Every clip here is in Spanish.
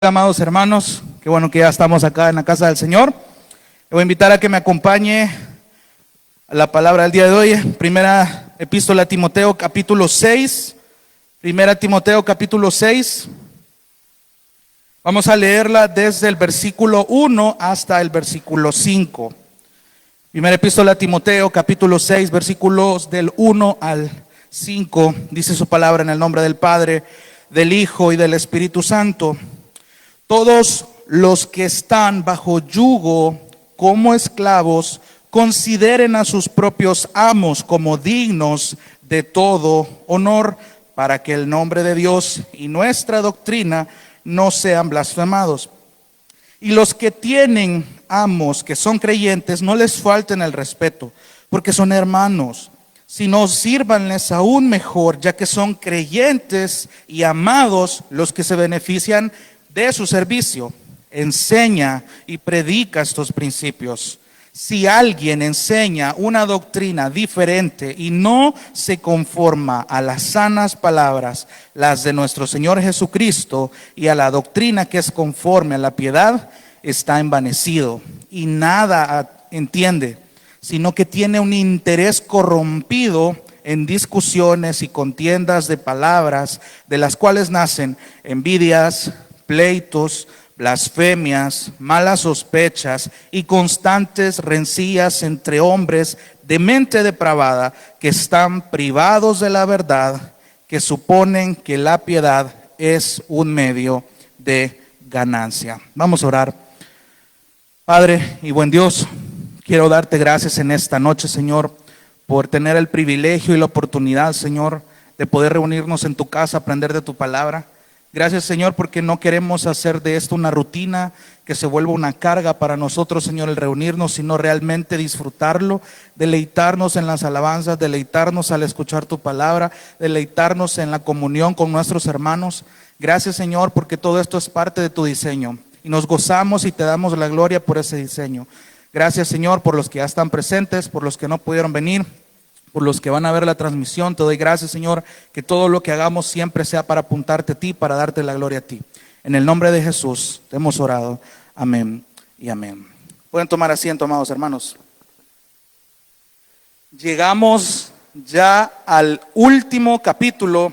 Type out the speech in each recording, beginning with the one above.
Amados hermanos, qué bueno que ya estamos acá en la casa del Señor. Le voy a invitar a que me acompañe a la palabra del día de hoy. Primera epístola a Timoteo, capítulo 6. Primera Timoteo, capítulo 6. Vamos a leerla desde el versículo 1 hasta el versículo 5. Primera epístola a Timoteo, capítulo 6, versículos del 1 al 5. Dice su palabra en el nombre del Padre, del Hijo y del Espíritu Santo. Todos los que están bajo yugo como esclavos, consideren a sus propios amos como dignos de todo honor, para que el nombre de Dios y nuestra doctrina no sean blasfemados. Y los que tienen amos que son creyentes, no les falten el respeto, porque son hermanos, sino sírvanles aún mejor, ya que son creyentes y amados los que se benefician de su servicio. Enseña y predica estos principios. Si alguien enseña una doctrina diferente y no se conforma a las sanas palabras, las de nuestro Señor Jesucristo, y a la doctrina que es conforme a la piedad, está envanecido y nada entiende, sino que tiene un interés corrompido en discusiones y contiendas de palabras, de las cuales nacen envidias, pleitos, blasfemias, malas sospechas y constantes rencillas entre hombres de mente depravada, que están privados de la verdad, que suponen que la piedad es un medio de ganancia. Vamos a orar. Padre y buen Dios, quiero darte gracias en esta noche, Señor, por tener el privilegio y la oportunidad, Señor, de poder reunirnos en tu casa, aprender de tu palabra. Gracias, Señor, porque no queremos hacer de esto una rutina que se vuelva una carga para nosotros, Señor, el reunirnos, sino realmente disfrutarlo, deleitarnos en las alabanzas, deleitarnos al escuchar tu palabra, deleitarnos en la comunión con nuestros hermanos. Gracias, Señor, porque todo esto es parte de tu diseño y nos gozamos y te damos la gloria por ese diseño. Gracias, Señor, por los que ya están presentes, por los que no pudieron venir, por los que van a ver la transmisión. Te doy gracias, Señor, que todo lo que hagamos siempre sea para apuntarte a ti, para darte la gloria a ti. En el nombre de Jesús te hemos orado. Amén y amén. Pueden tomar asiento, amados hermanos. Llegamos ya al último capítulo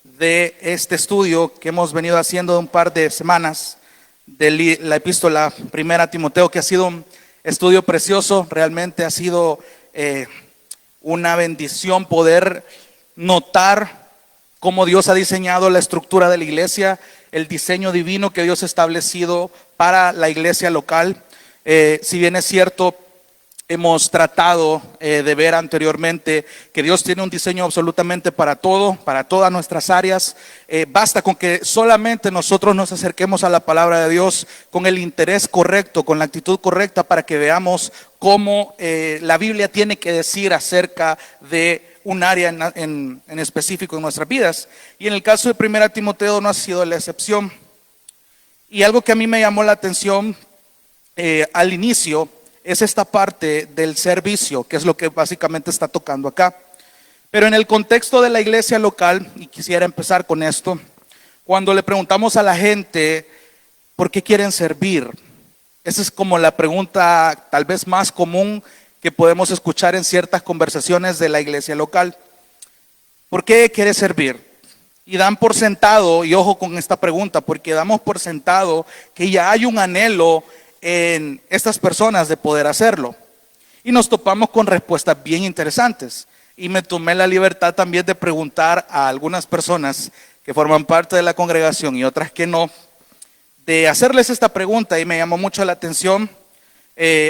de este estudio que hemos venido haciendo de un par de semanas de la epístola primera a Timoteo, que ha sido un estudio precioso. Realmente ha sido una bendición poder notar cómo Dios ha diseñado la estructura de la iglesia, el diseño divino que Dios ha establecido para la iglesia local. Si bien es cierto, hemos tratado de ver anteriormente que Dios tiene un diseño absolutamente para todo, para todas nuestras áreas. Basta con que solamente nosotros nos acerquemos a la palabra de Dios con el interés correcto, con la actitud correcta, para que veamos cómo la Biblia tiene que decir acerca de un área en específico en nuestras vidas. Y en el caso de 1 Timoteo no ha sido la excepción. Y algo que a mí me llamó la atención al inicio es esta parte del servicio, que es lo que básicamente está tocando acá. Pero en el contexto de la iglesia local, y quisiera empezar con esto, cuando le preguntamos a la gente por qué quieren servir, esa es como la pregunta tal vez más común que podemos escuchar en ciertas conversaciones de la iglesia local. ¿Por qué quieres servir? Y dan por sentado, y ojo con esta pregunta, porque damos por sentado que ya hay un anhelo en estas personas de poder hacerlo. Y nos topamos con respuestas bien interesantes. Y me tomé la libertad también de preguntar a algunas personas que forman parte de la congregación y otras que no, de hacerles esta pregunta, y me llamó mucho la atención.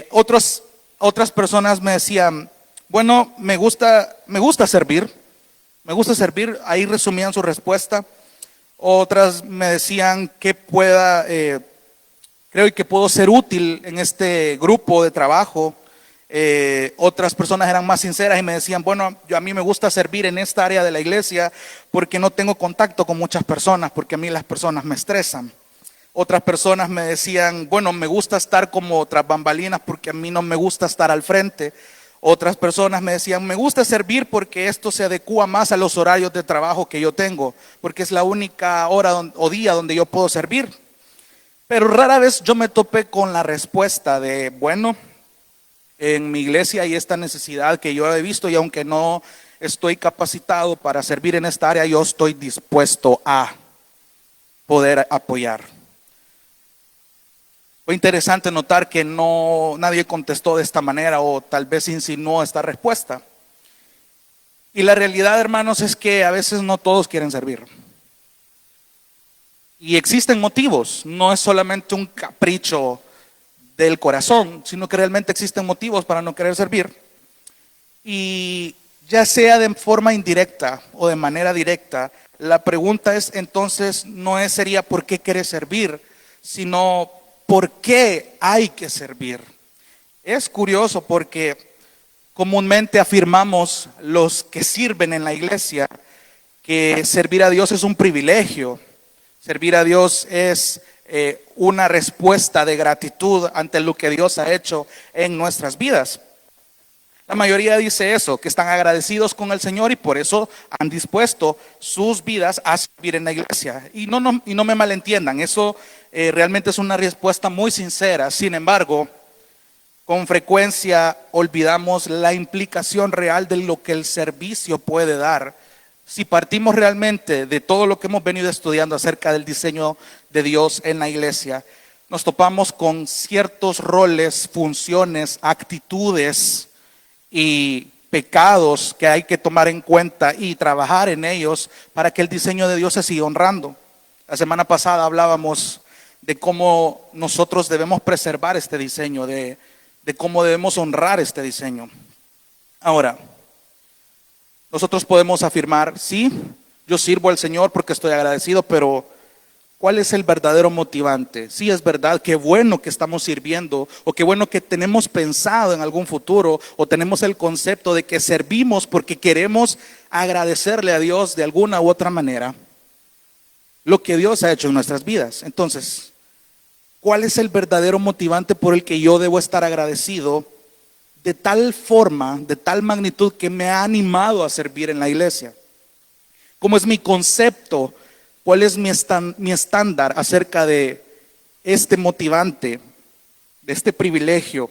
Otras personas me decían, bueno, me gusta servir, ahí resumían su respuesta. Otras me decían que creo que puedo ser útil en este grupo de trabajo. Otras personas eran más sinceras y me decían, bueno, a mí me gusta servir en esta área de la iglesia porque no tengo contacto con muchas personas, porque a mí las personas me estresan. Otras personas me decían, bueno, me gusta estar como tras bambalinas porque a mí no me gusta estar al frente. Otras personas me decían, me gusta servir porque esto se adecúa más a los horarios de trabajo que yo tengo, porque es la única hora o día donde yo puedo servir. Pero rara vez yo me topé con la respuesta de, bueno, en mi iglesia hay esta necesidad que yo he visto y aunque no estoy capacitado para servir en esta área, yo estoy dispuesto a poder apoyar. Fue interesante notar que nadie contestó de esta manera o tal vez insinuó esta respuesta. Y la realidad, hermanos, es que a veces no todos quieren servir. Y existen motivos, no es solamente un capricho del corazón, sino que realmente existen motivos para no querer servir. Y ya sea de forma indirecta o de manera directa, la pregunta es entonces sería ¿por qué quieres servir? Sino ¿por qué hay que servir? Es curioso porque comúnmente afirmamos los que sirven en la iglesia que servir a Dios es un privilegio. Servir a Dios es una respuesta de gratitud ante lo que Dios ha hecho en nuestras vidas. La mayoría dice eso, que están agradecidos con el Señor y por eso han dispuesto sus vidas a servir en la iglesia. Y no me malentiendan, eso realmente es una respuesta muy sincera. Sin embargo, con frecuencia olvidamos la implicación real de lo que el servicio puede dar. Si partimos realmente de todo lo que hemos venido estudiando acerca del diseño de Dios en la iglesia, nos topamos con ciertos roles, funciones, actitudes y pecados que hay que tomar en cuenta y trabajar en ellos para que el diseño de Dios se siga honrando. La semana pasada hablábamos de cómo nosotros debemos preservar este diseño, de cómo debemos honrar este diseño. Ahora, nosotros podemos afirmar, sí, yo sirvo al Señor porque estoy agradecido, pero ¿cuál es el verdadero motivante? Sí, es verdad, qué bueno que estamos sirviendo, o qué bueno que tenemos pensado en algún futuro, o tenemos el concepto de que servimos porque queremos agradecerle a Dios de alguna u otra manera lo que Dios ha hecho en nuestras vidas. Entonces, ¿cuál es el verdadero motivante por el que yo debo estar agradecido de tal forma, de tal magnitud que me ha animado a servir en la iglesia? ¿Cómo es mi concepto? ¿Cuál es mi estándar acerca de este motivante, de este privilegio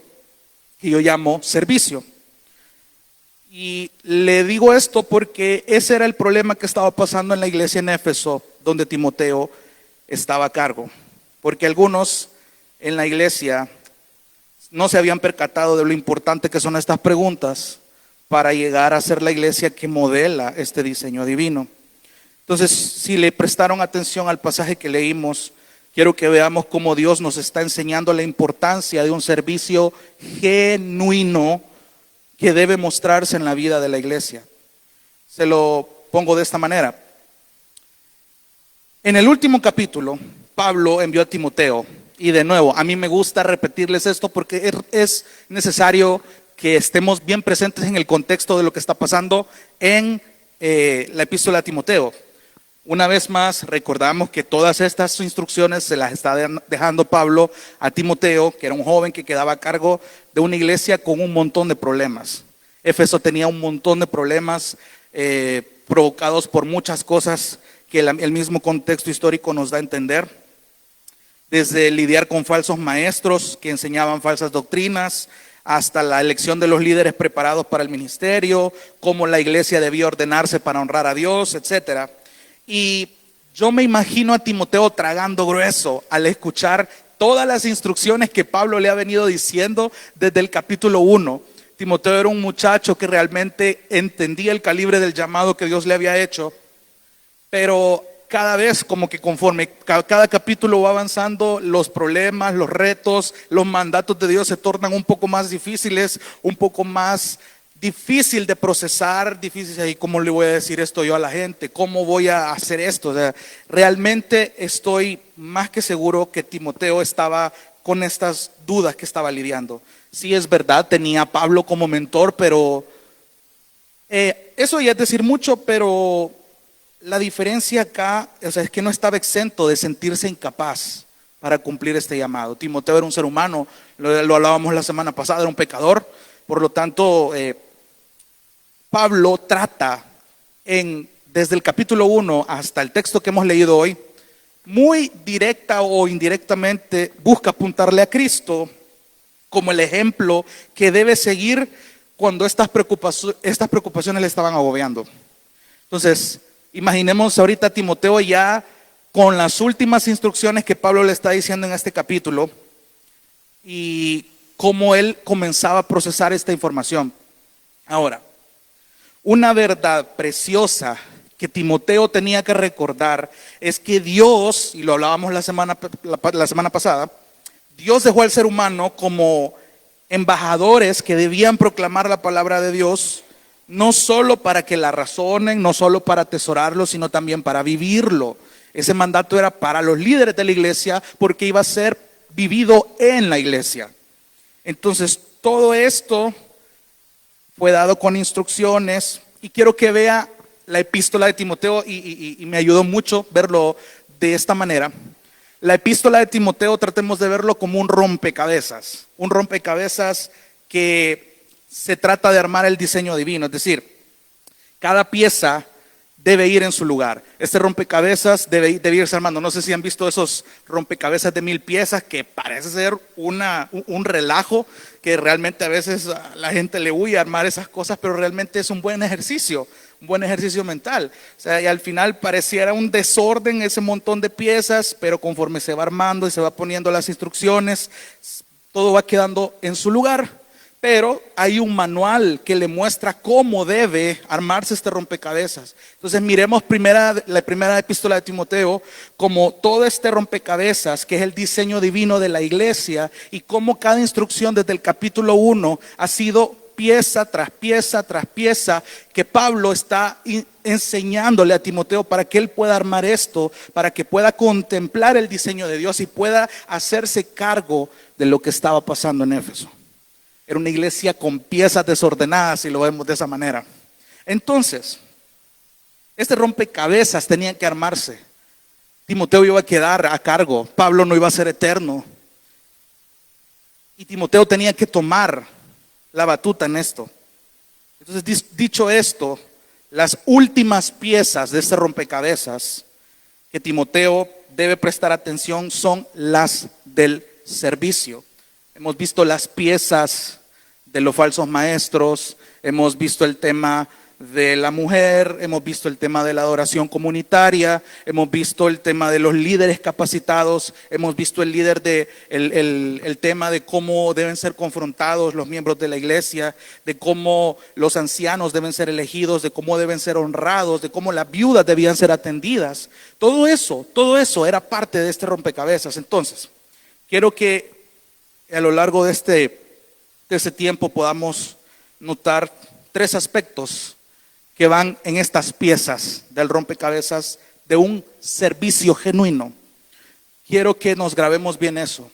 que yo llamo servicio? Y le digo esto porque ese era el problema que estaba pasando en la iglesia en Éfeso, donde Timoteo estaba a cargo. Porque algunos en la iglesia no se habían percatado de lo importante que son estas preguntas para llegar a ser la iglesia que modela este diseño divino. Entonces, si le prestaron atención al pasaje que leímos, quiero que veamos cómo Dios nos está enseñando la importancia de un servicio genuino que debe mostrarse en la vida de la iglesia. Se lo pongo de esta manera. En el último capítulo, Pablo envió a Timoteo. Y de nuevo, a mí me gusta repetirles esto porque es necesario que estemos bien presentes en el contexto de lo que está pasando en la epístola a Timoteo. Una vez más, recordamos que todas estas instrucciones se las está dejando Pablo a Timoteo, que era un joven que quedaba a cargo de una iglesia con un montón de problemas. Éfeso tenía un montón de problemas provocados por muchas cosas que el mismo contexto histórico nos da a entender. Desde lidiar con falsos maestros que enseñaban falsas doctrinas, hasta la elección de los líderes preparados para el ministerio, cómo la iglesia debía ordenarse para honrar a Dios, etcétera. Y yo me imagino a Timoteo tragando grueso al escuchar todas las instrucciones que Pablo le ha venido diciendo desde el capítulo 1. Timoteo era un muchacho que realmente entendía el calibre del llamado que Dios le había hecho, pero cada vez como que conforme cada capítulo va avanzando, los problemas, los retos, los mandatos de Dios se tornan un poco más difíciles, un poco más difícil de procesar, difícil, ¿y cómo le voy a decir esto yo a la gente? ¿Cómo voy a hacer esto? O sea, realmente estoy más que seguro que Timoteo estaba con estas dudas que estaba lidiando. Sí, es verdad, tenía a Pablo como mentor, pero eso ya es decir mucho, pero la diferencia acá, o sea, es que no estaba exento de sentirse incapaz para cumplir este llamado. Timoteo era un ser humano, lo hablábamos la semana pasada, era un pecador. Por lo tanto, Pablo trata desde el capítulo 1 hasta el texto que hemos leído hoy, muy directa o indirectamente busca apuntarle a Cristo como el ejemplo que debe seguir cuando estas preocupaciones le estaban agobiando. Entonces, imaginemos ahorita a Timoteo ya con las últimas instrucciones que Pablo le está diciendo en este capítulo y cómo él comenzaba a procesar esta información. Ahora, una verdad preciosa que Timoteo tenía que recordar es que Dios, y lo hablábamos la semana pasada, Dios dejó al ser humano como embajadores que debían proclamar la palabra de Dios, no solo para que la razonen, no solo para atesorarlo, sino también para vivirlo. Ese mandato era para los líderes de la iglesia porque iba a ser vivido en la iglesia. Entonces, todo esto fue dado con instrucciones y quiero que vea la epístola de Timoteo y me ayudó mucho verlo de esta manera. La epístola de Timoteo tratemos de verlo como un rompecabezas que se trata de armar el diseño divino, es decir, cada pieza debe ir en su lugar. Este rompecabezas debe irse armando. No sé si han visto esos rompecabezas de 1000 piezas que parece ser un relajo, que realmente a veces a la gente le huye a armar esas cosas, pero realmente es un buen ejercicio mental. O sea, y al final pareciera un desorden ese montón de piezas, pero conforme se va armando y se va poniendo las instrucciones, todo va quedando en su lugar. Pero hay un manual que le muestra cómo debe armarse este rompecabezas. Entonces miremos la primera epístola de Timoteo como todo este rompecabezas que es el diseño divino de la iglesia y cómo cada instrucción desde el capítulo 1 ha sido pieza tras pieza tras pieza que Pablo está enseñándole a Timoteo para que él pueda armar esto, para que pueda contemplar el diseño de Dios y pueda hacerse cargo de lo que estaba pasando en Éfeso. Era una iglesia con piezas desordenadas, si lo vemos de esa manera. Entonces, este rompecabezas tenía que armarse. Timoteo iba a quedar a cargo. Pablo no iba a ser eterno. Y Timoteo tenía que tomar la batuta en esto. Entonces, dicho esto, las últimas piezas de este rompecabezas que Timoteo debe prestar atención son las del servicio. Hemos visto las piezas de los falsos maestros, hemos visto el tema de la mujer, hemos visto el tema de la adoración comunitaria, hemos visto el tema de los líderes capacitados, hemos visto el tema de cómo deben ser confrontados los miembros de la iglesia, de cómo los ancianos deben ser elegidos, de cómo deben ser honrados, de cómo las viudas debían ser atendidas. Todo eso era parte de este rompecabezas. Entonces, quiero que a lo largo de este tiempo podamos notar 3 aspectos que van en estas piezas del rompecabezas de un servicio genuino. Quiero que nos grabemos bien eso,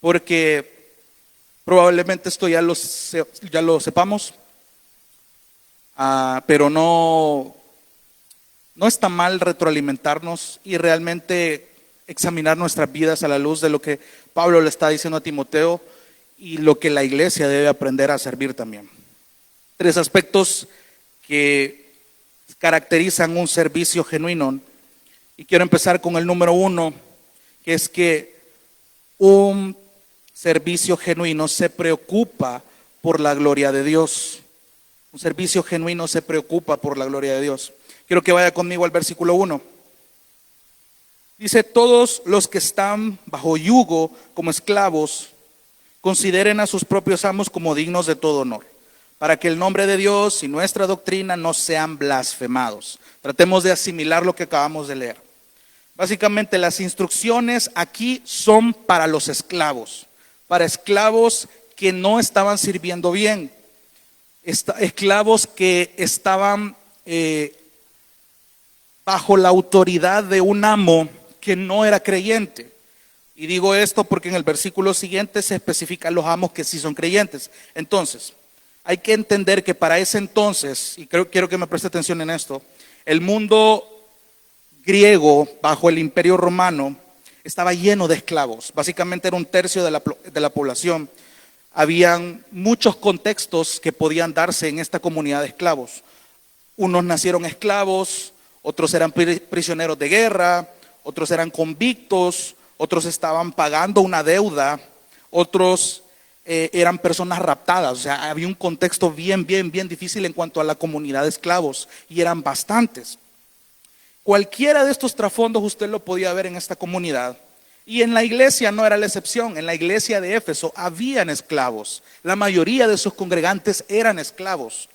porque probablemente esto ya lo sepamos, pero no está mal retroalimentarnos y realmente examinar nuestras vidas a la luz de lo que Pablo le está diciendo a Timoteo y lo que la iglesia debe aprender a servir también. 3 aspectos que caracterizan un servicio genuino. Y quiero empezar con el número 1, que es que un servicio genuino se preocupa por la gloria de Dios. Un servicio genuino se preocupa por la gloria de Dios. Quiero que vaya conmigo al versículo 1. Dice: todos los que están bajo yugo como esclavos, consideren a sus propios amos como dignos de todo honor, para que el nombre de Dios y nuestra doctrina no sean blasfemados. Tratemos de asimilar lo que acabamos de leer. Básicamente las instrucciones aquí son para los esclavos, para esclavos que no estaban sirviendo bien, esclavos que estaban bajo la autoridad de un amo que no era creyente. Y digo esto porque en el versículo siguiente se especifican los amos que sí son creyentes. Entonces, hay que entender que para ese entonces, y quiero que me preste atención en esto, el mundo griego bajo el imperio romano estaba lleno de esclavos. Básicamente era 1/3 de la población. Habían muchos contextos que podían darse en esta comunidad de esclavos. Unos nacieron esclavos, otros eran prisioneros de guerra, otros eran convictos, otros estaban pagando una deuda, otros eran personas raptadas. O sea, había un contexto bien difícil en cuanto a la comunidad de esclavos, y eran bastantes. Cualquiera de estos trasfondos usted lo podía ver en esta comunidad. Y en la iglesia no era la excepción. En la iglesia de Éfeso habían esclavos. La mayoría de sus congregantes eran esclavos.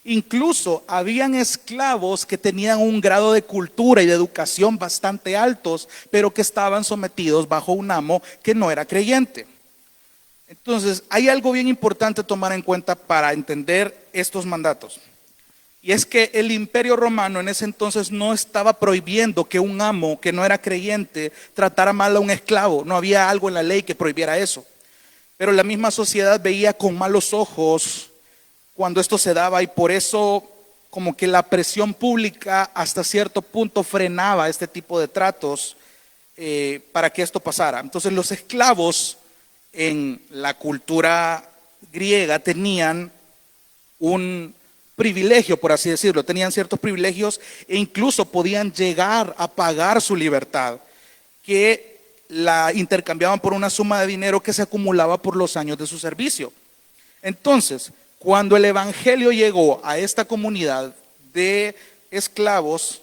Incluso habían esclavos que tenían un grado de cultura y de educación bastante altos, pero que estaban sometidos bajo un amo que no era creyente. Entonces, hay algo bien importante tomar en cuenta para entender estos mandatos. Y es que el Imperio Romano en ese entonces no estaba prohibiendo que un amo que no era creyente tratara mal a un esclavo. No había algo en la ley que prohibiera eso. Pero la misma sociedad veía con malos ojos cuando esto se daba, y por eso como que la presión pública hasta cierto punto frenaba este tipo de tratos para que esto pasara. Entonces los esclavos en la cultura griega tenían un privilegio, por así decirlo, tenían ciertos privilegios e incluso podían llegar a pagar su libertad, que la intercambiaban por una suma de dinero que se acumulaba por los años de su servicio. Entonces, cuando el evangelio llegó a esta comunidad de esclavos,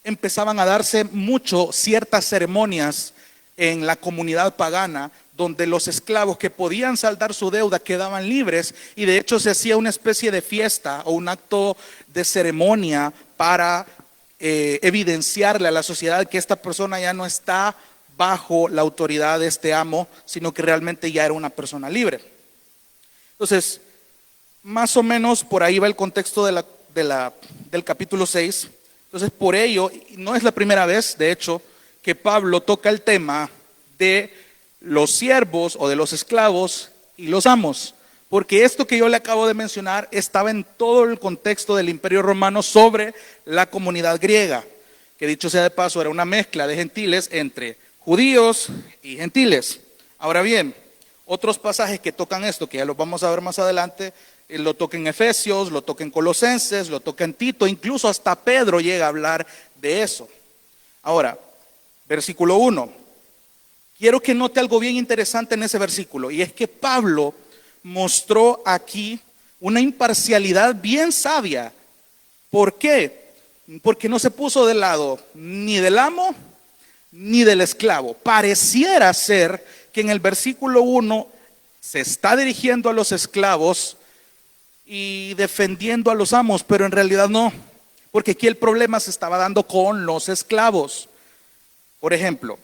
empezaban a darse mucho ciertas ceremonias en la comunidad pagana, donde los esclavos que podían saldar su deuda quedaban libres, y de hecho se hacía una especie de fiesta o un acto de ceremonia para evidenciarle a la sociedad que esta persona ya no está bajo la autoridad de este amo, sino que realmente ya era una persona libre. Entonces, más o menos por ahí va el contexto del capítulo 6. Entonces, por ello, no es la primera vez, de hecho, que Pablo toca el tema de los siervos o de los esclavos y los amos, porque esto que yo le acabo de mencionar estaba en todo el contexto del Imperio Romano sobre la comunidad griega, que dicho sea de paso era una mezcla de gentiles entre judíos y gentiles. Ahora bien, otros pasajes que tocan esto, que ya los vamos a ver más adelante, lo toca en Efesios, lo toca en Colosenses, lo toca en Tito, incluso hasta Pedro llega a hablar de eso. Ahora, versículo 1. Quiero que note algo bien interesante en ese versículo, y es que Pablo mostró aquí una imparcialidad bien sabia. ¿Por qué? Porque no se puso del lado ni del amo ni del esclavo. Pareciera ser que en el versículo 1 se está dirigiendo a los esclavos y defendiendo a los amos, pero en realidad no, porque aquí el problema se estaba dando con los esclavos. Por ejemplo,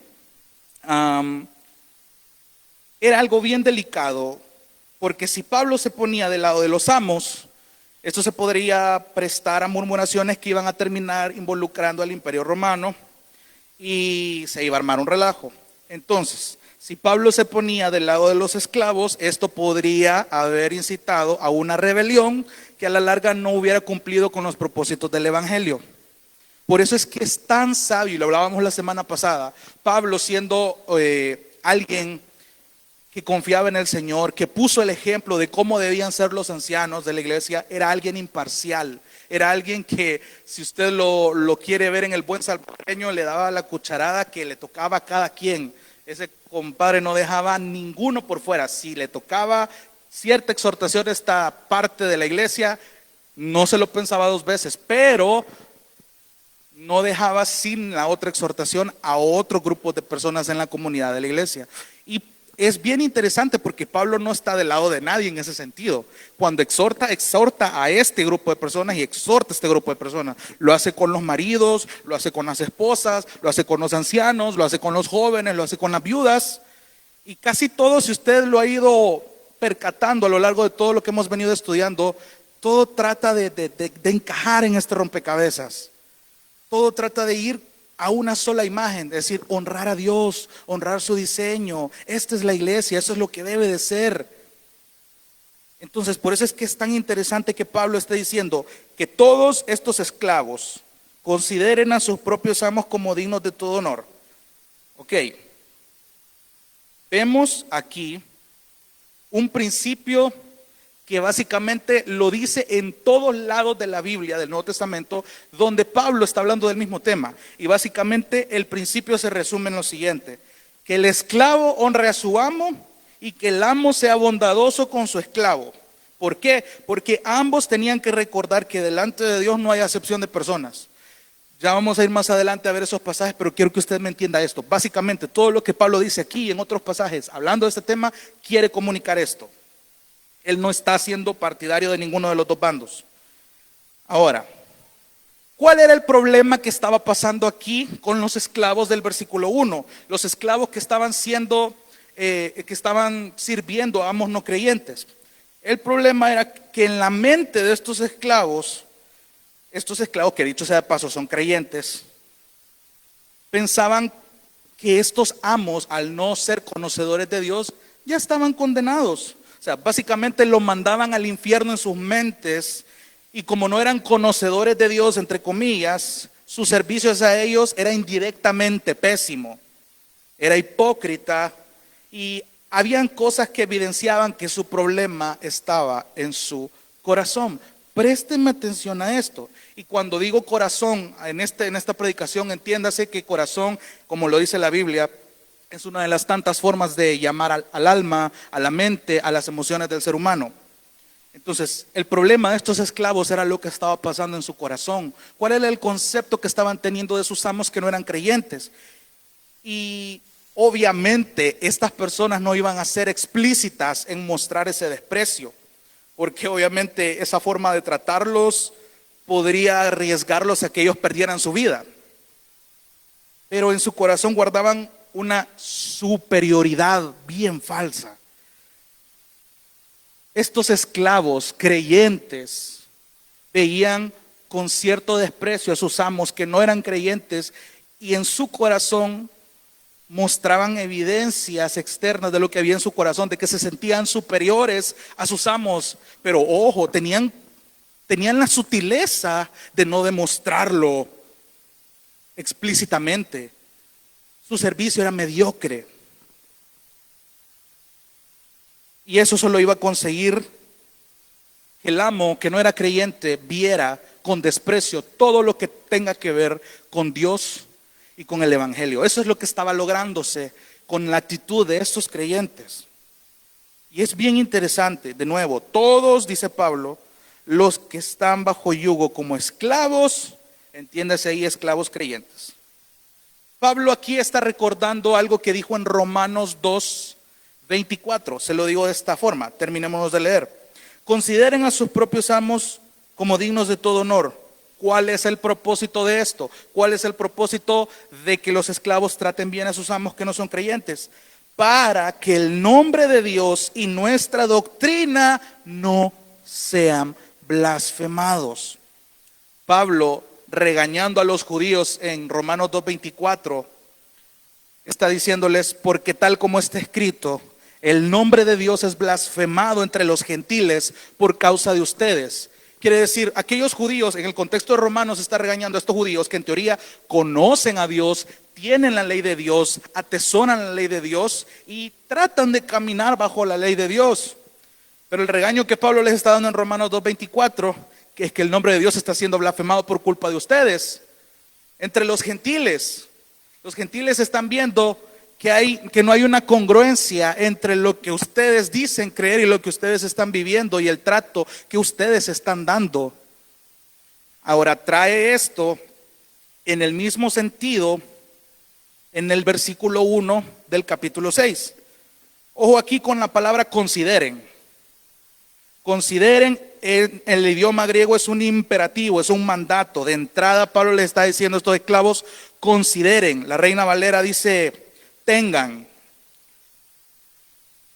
era algo bien delicado, porque si Pablo se ponía del lado de los amos, esto se podría prestar a murmuraciones que iban a terminar involucrando al Imperio Romano y se iba a armar un relajo. Entonces, si Pablo se ponía del lado de los esclavos, esto podría haber incitado a una rebelión que a la larga no hubiera cumplido con los propósitos del evangelio. Por eso es que es tan sabio, y lo hablábamos la semana pasada, Pablo siendo alguien que confiaba en el Señor, que puso el ejemplo de cómo debían ser los ancianos de la iglesia, era alguien imparcial, era alguien que, si usted lo quiere ver en el buen salvadoreño, le daba la cucharada que le tocaba a cada quien. Ese compadre no dejaba ninguno por fuera. Si le tocaba cierta exhortación a esta parte de la iglesia, no se lo pensaba dos veces, pero no dejaba sin la otra exhortación a otro grupo de personas en la comunidad de la iglesia. Y es bien interesante porque Pablo no está del lado de nadie en ese sentido. Cuando exhorta a este grupo de personas y exhorta a este grupo de personas. Lo hace con los maridos, lo hace con las esposas, lo hace con los ancianos, lo hace con los jóvenes, lo hace con las viudas. Y casi todo, si usted lo ha ido percatando a lo largo de todo lo que hemos venido estudiando, todo trata de encajar en este rompecabezas. Todo trata de ir a una sola imagen, es decir, honrar a Dios, honrar su diseño. Esta es la iglesia, eso es lo que debe de ser. Entonces, por eso es que es tan interesante que Pablo esté diciendo que todos estos esclavos consideren a sus propios amos como dignos de todo honor. Ok, vemos aquí un principio que básicamente lo dice en todos lados de la Biblia, del Nuevo Testamento, donde Pablo está hablando del mismo tema. Y básicamente el principio se resume en lo siguiente: que el esclavo honre a su amo y que el amo sea bondadoso con su esclavo. ¿Por qué? Porque ambos tenían que recordar que delante de Dios no hay acepción de personas. Ya vamos a ir más adelante a ver esos pasajes, pero quiero que usted me entienda esto. Básicamente todo lo que Pablo dice aquí y en otros pasajes, hablando de este tema, quiere comunicar esto. Él no está siendo partidario de ninguno de los dos bandos. Ahora, ¿cuál era el problema que estaba pasando aquí con los esclavos del versículo 1? Los esclavos que estaban sirviendo a amos no creyentes. El problema era que en la mente de estos esclavos que dicho sea de paso son creyentes, pensaban que estos amos, al no ser conocedores de Dios, ya estaban condenados. O sea, básicamente lo mandaban al infierno en sus mentes, y como no eran conocedores de Dios, entre comillas, su servicio hacia ellos era indirectamente pésimo, era hipócrita, y habían cosas que evidenciaban que su problema estaba en su corazón. Présteme atención a esto. Y cuando digo corazón, en esta predicación, entiéndase que corazón, como lo dice la Biblia, es una de las tantas formas de llamar al alma, a la mente, a las emociones del ser humano. Entonces, el problema de estos esclavos era lo que estaba pasando en su corazón. ¿Cuál era el concepto que estaban teniendo de sus amos que no eran creyentes? Y obviamente estas personas no iban a ser explícitas en mostrar ese desprecio, porque obviamente esa forma de tratarlos podría arriesgarlos a que ellos perdieran su vida. Pero en su corazón guardaban una superioridad bien falsa. Estos esclavos creyentes veían con cierto desprecio a sus amos que no eran creyentes, y en su corazón mostraban evidencias externas de lo que había en su corazón, de que se sentían superiores a sus amos. Pero ojo, tenían la sutileza de no demostrarlo explícitamente. Su servicio era mediocre. Y eso solo iba a conseguir que el amo, que no era creyente, viera con desprecio todo lo que tenga que ver con Dios y con el evangelio. Eso es lo que estaba lográndose con la actitud de estos creyentes. Y es bien interesante, de nuevo, todos, dice Pablo, los que están bajo yugo como esclavos, entiéndase ahí, esclavos creyentes. Pablo aquí está recordando algo que dijo en Romanos 2:24. Se lo digo de esta forma, terminémonos de leer. Consideren a sus propios amos como dignos de todo honor. ¿Cuál es el propósito de esto? ¿Cuál es el propósito de que los esclavos traten bien a sus amos que no son creyentes? Para que el nombre de Dios y nuestra doctrina no sean blasfemados. Pablo, regañando a los judíos en Romanos 2:24, está diciéndoles: porque tal como está escrito, el nombre de Dios es blasfemado entre los gentiles por causa de ustedes. Quiere decir, aquellos judíos, en el contexto de Romanos, está regañando a estos judíos que en teoría conocen a Dios, tienen la ley de Dios, atesoran la ley de Dios y tratan de caminar bajo la ley de Dios. Pero el regaño que Pablo les está dando en Romanos 2:24, que es que el nombre de Dios está siendo blasfemado por culpa de ustedes. Entre los gentiles están viendo que no hay una congruencia entre lo que ustedes dicen creer y lo que ustedes están viviendo y el trato que ustedes están dando. Ahora trae esto en el mismo sentido en el versículo 1 del capítulo 6. Ojo aquí con la palabra consideren. Consideren, en el idioma griego es un imperativo, es un mandato. De entrada Pablo les está diciendo a estos esclavos: consideren. La Reina Valera dice: tengan.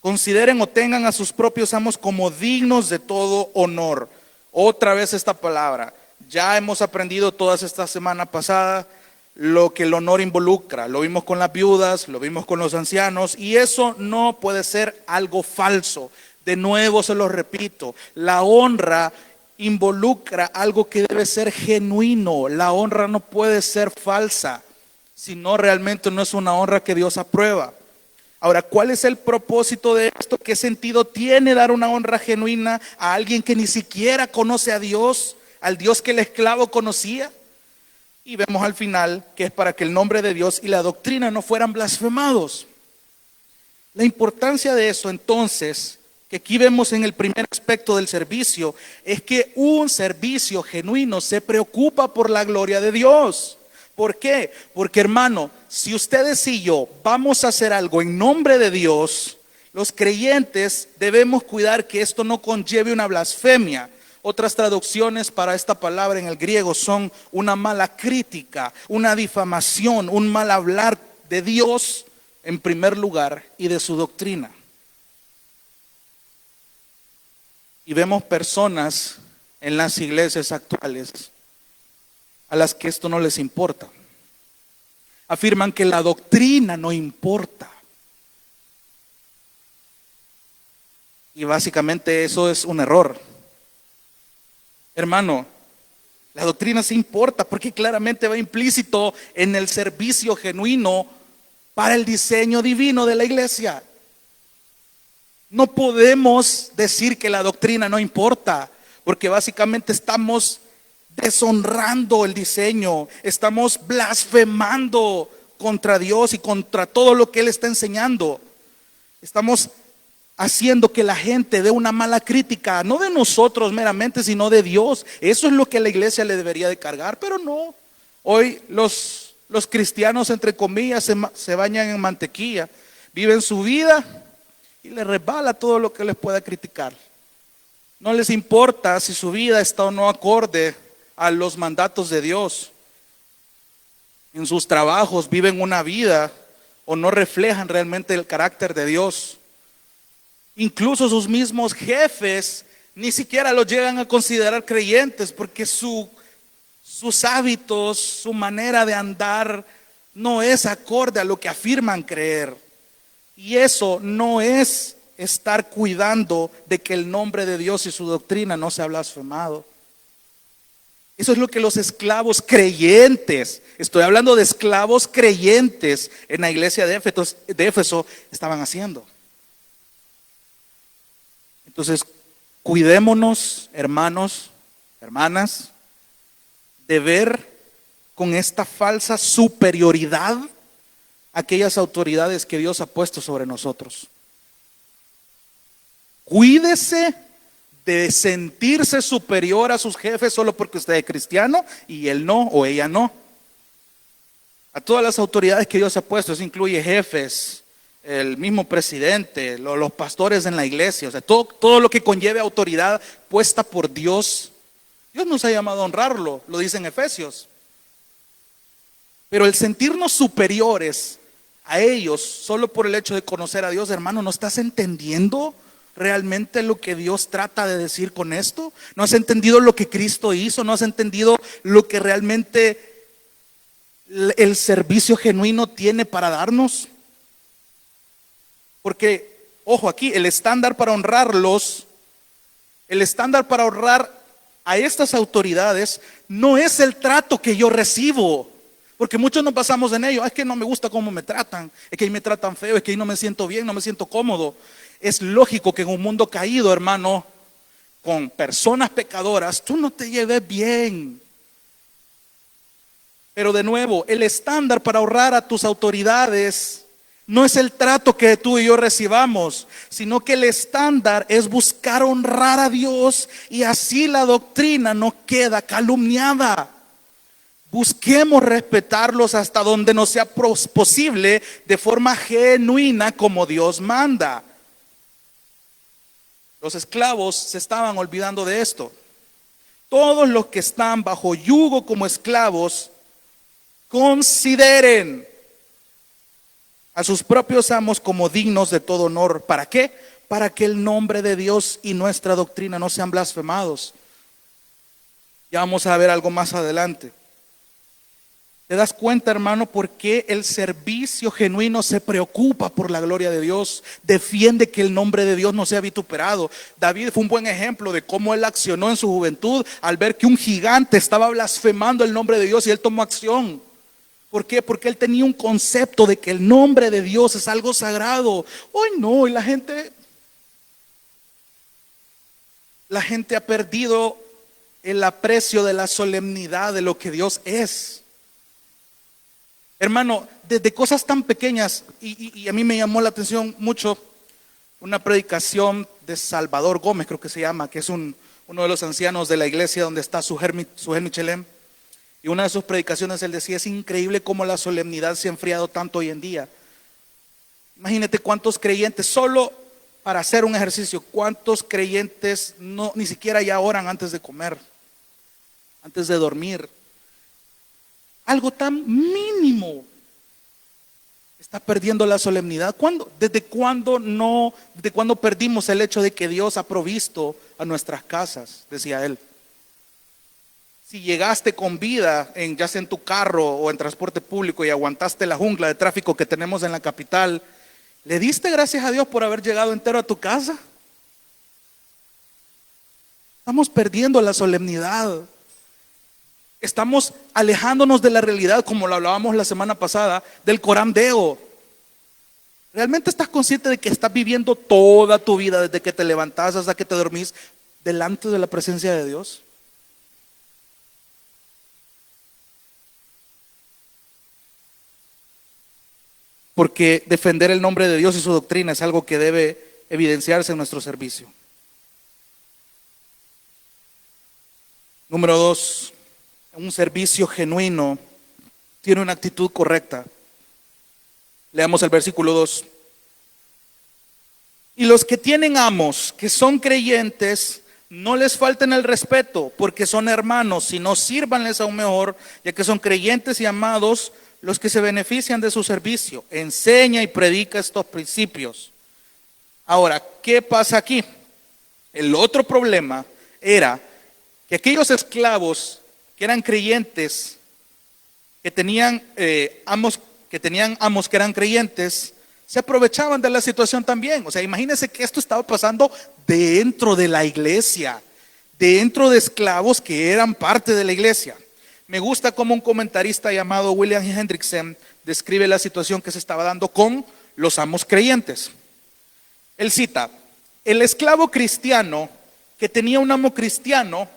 Consideren o tengan a sus propios amos como dignos de todo honor. Otra vez esta palabra. Ya hemos aprendido todas esta semana pasada lo que el honor involucra. Lo vimos con las viudas, lo vimos con los ancianos, y eso no puede ser algo falso. De nuevo se lo repito, la honra involucra algo que debe ser genuino. La honra no puede ser falsa, si no, realmente no es una honra que Dios aprueba. Ahora, ¿cuál es el propósito de esto? ¿Qué sentido tiene dar una honra genuina a alguien que ni siquiera conoce a Dios, al Dios que el esclavo conocía? Y vemos al final que es para que el nombre de Dios y la doctrina no fueran blasfemados. La importancia de eso, entonces, que aquí vemos en el primer aspecto del servicio, es que un servicio genuino se preocupa por la gloria de Dios. ¿Por qué? Porque, hermano, si ustedes y yo vamos a hacer algo en nombre de Dios, los creyentes debemos cuidar que esto no conlleve una blasfemia. Otras traducciones para esta palabra en el griego son una mala crítica, una difamación, un mal hablar de Dios en primer lugar y de su doctrina. Y vemos personas en las iglesias actuales a las que esto no les importa. Afirman que la doctrina no importa. Y básicamente eso es un error. Hermano, la doctrina sí importa porque claramente va implícito en el servicio genuino para el diseño divino de la iglesia. No podemos decir que la doctrina no importa, porque básicamente estamos deshonrando el diseño, estamos blasfemando contra Dios y contra todo lo que Él está enseñando. Estamos haciendo que la gente dé una mala crítica, no de nosotros meramente, sino de Dios. Eso es lo que a la iglesia le debería de cargar, pero no. Hoy los cristianos, entre comillas, se bañan en mantequilla, viven su vida y les resbala todo lo que les pueda criticar. No les importa si su vida está o no acorde a los mandatos de Dios. En sus trabajos viven una vida o no reflejan realmente el carácter de Dios. Incluso sus mismos jefes ni siquiera los llegan a considerar creyentes porque sus hábitos, su manera de andar no es acorde a lo que afirman creer. Y eso no es estar cuidando de que el nombre de Dios y su doctrina no sea blasfemado. Eso es lo que los esclavos creyentes, estoy hablando de esclavos creyentes en la iglesia de Éfeso estaban haciendo. Entonces, cuidémonos, hermanos, hermanas, de ver con esta falsa superioridad aquellas autoridades que Dios ha puesto sobre nosotros. Cuídese de sentirse superior a sus jefes solo porque usted es cristiano y él no o ella no. A todas las autoridades que Dios ha puesto, eso incluye jefes, el mismo presidente, los pastores en la iglesia, o sea, todo lo que conlleve autoridad puesta por Dios. Dios nos ha llamado a honrarlo, lo dice en Efesios. Pero el sentirnos superiores a ellos solo por el hecho de conocer a Dios, hermano, ¿no estás entendiendo realmente lo que Dios trata de decir con esto? ¿No has entendido lo que Cristo hizo? ¿No has entendido lo que realmente el servicio genuino tiene para darnos? Porque, ojo aquí, el estándar para honrarlos, el estándar para honrar a estas autoridades no es el trato que yo recibo. Porque muchos nos basamos en ello. Es que no me gusta cómo me tratan, es que ahí me tratan feo, es que ahí no me siento bien, no me siento cómodo. Es lógico que en un mundo caído, hermano, con personas pecadoras, tú no te lleves bien. Pero de nuevo, el estándar para honrar a tus autoridades no es el trato que tú y yo recibamos, sino que el estándar es buscar honrar a Dios y así la doctrina no queda calumniada. Busquemos respetarlos hasta donde nos sea posible de forma genuina como Dios manda. Los esclavos se estaban olvidando de esto. Todos los que están bajo yugo como esclavos, consideren a sus propios amos como dignos de todo honor. ¿Para qué? Para que el nombre de Dios y nuestra doctrina no sean blasfemados. Ya vamos a ver algo más adelante. ¿Te das cuenta, hermano, por qué el servicio genuino se preocupa por la gloria de Dios? Defiende que el nombre de Dios no sea vituperado. David fue un buen ejemplo de cómo él accionó en su juventud al ver que un gigante estaba blasfemando el nombre de Dios y él tomó acción. ¿Por qué? Porque él tenía un concepto de que el nombre de Dios es algo sagrado. Hoy no, y la gente ha perdido el aprecio de la solemnidad de lo que Dios es. Hermano, desde cosas tan pequeñas, y a mí me llamó la atención mucho una predicación de Salvador Gómez, creo que se llama, que es uno de los ancianos de la iglesia donde está Suher Michelem. Y una de sus predicaciones él decía: es increíble cómo la solemnidad se ha enfriado tanto hoy en día. Imagínate cuántos creyentes, solo para hacer un ejercicio, cuántos creyentes ni siquiera ya oran antes de comer, antes de dormir. Algo tan mínimo está perdiendo la solemnidad. ¿Desde cuándo perdimos el hecho de que Dios ha provisto a nuestras casas? Decía él. Si llegaste con vida, ya sea en tu carro o en transporte público, y aguantaste la jungla de tráfico que tenemos en la capital, ¿le diste gracias a Dios por haber llegado entero a tu casa? Estamos perdiendo la solemnidad. Estamos alejándonos de la realidad, como lo hablábamos la semana pasada, del Coram Deo. ¿Realmente estás consciente de que estás viviendo toda tu vida, desde que te levantás hasta que te dormís, delante de la presencia de Dios? Porque defender el nombre de Dios y su doctrina es algo que debe evidenciarse en nuestro servicio. Número 2, un servicio genuino tiene una actitud correcta. Leamos el versículo 2. Y los que tienen amos, que son creyentes, no les falten el respeto, porque son hermanos, sino sírvanles aún mejor, ya que son creyentes y amados los que se benefician de su servicio. Enseña y predica estos principios. Ahora, ¿qué pasa aquí? El otro problema era que aquellos esclavos que eran creyentes, que tenían amos que eran creyentes, se aprovechaban de la situación también. O sea, imagínense que esto estaba pasando dentro de la iglesia, dentro de esclavos que eran parte de la iglesia. Me gusta cómo un comentarista llamado William Hendrickson describe la situación que se estaba dando con los amos creyentes. Él cita: el esclavo cristiano que tenía un amo cristiano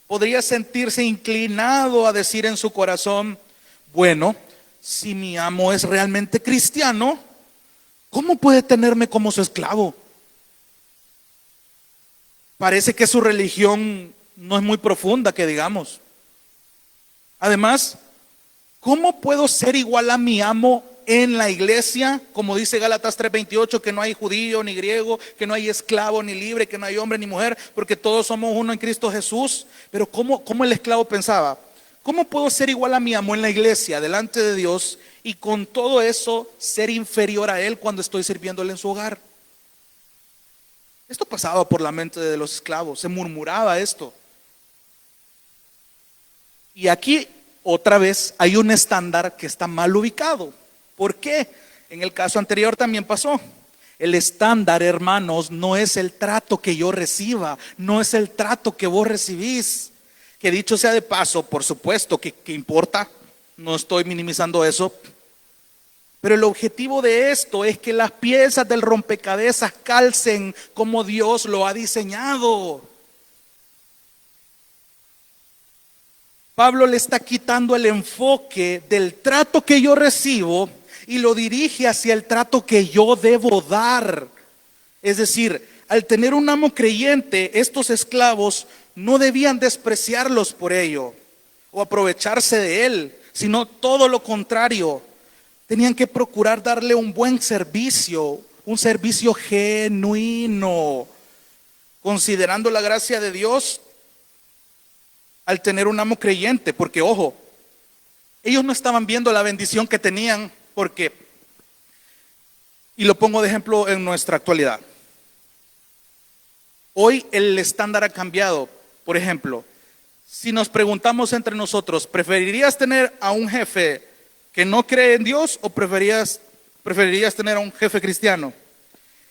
podría sentirse inclinado a decir en su corazón: bueno, si mi amo es realmente cristiano, ¿cómo puede tenerme como su esclavo? Parece que su religión no es muy profunda, que digamos. Además, ¿cómo puedo ser igual a mi amo en la iglesia? Como dice Gálatas 3:28, que no hay judío ni griego, que no hay esclavo ni libre, que no hay hombre ni mujer, porque todos somos uno en Cristo Jesús. Pero ¿cómo el esclavo pensaba? ¿Cómo puedo ser igual a mi amo en la iglesia, delante de Dios, y con todo eso ser inferior a él cuando estoy sirviéndole en su hogar? Esto pasaba por la mente de los esclavos, se murmuraba esto. Y aquí otra vez hay un estándar que está mal ubicado. ¿Por qué? En el caso anterior también pasó. El estándar, hermanos, no es el trato que yo reciba, no es el trato que vos recibís. Que dicho sea de paso, por supuesto que importa, no estoy minimizando eso. Pero el objetivo de esto es que las piezas del rompecabezas calcen como Dios lo ha diseñado. Pablo le está quitando el enfoque del trato que yo recibo y lo dirige hacia el trato que yo debo dar. Es decir, al tener un amo creyente, estos esclavos no debían despreciarlos por ello o aprovecharse de él, sino todo lo contrario. Tenían que procurar darle un buen servicio, un servicio genuino, considerando la gracia de Dios al tener un amo creyente, porque ojo, ellos no estaban viendo la bendición que tenían, porque, y lo pongo de ejemplo en nuestra actualidad, hoy el estándar ha cambiado. Por ejemplo, si nos preguntamos entre nosotros, ¿preferirías tener a un jefe que no cree en Dios o preferirías tener a un jefe cristiano?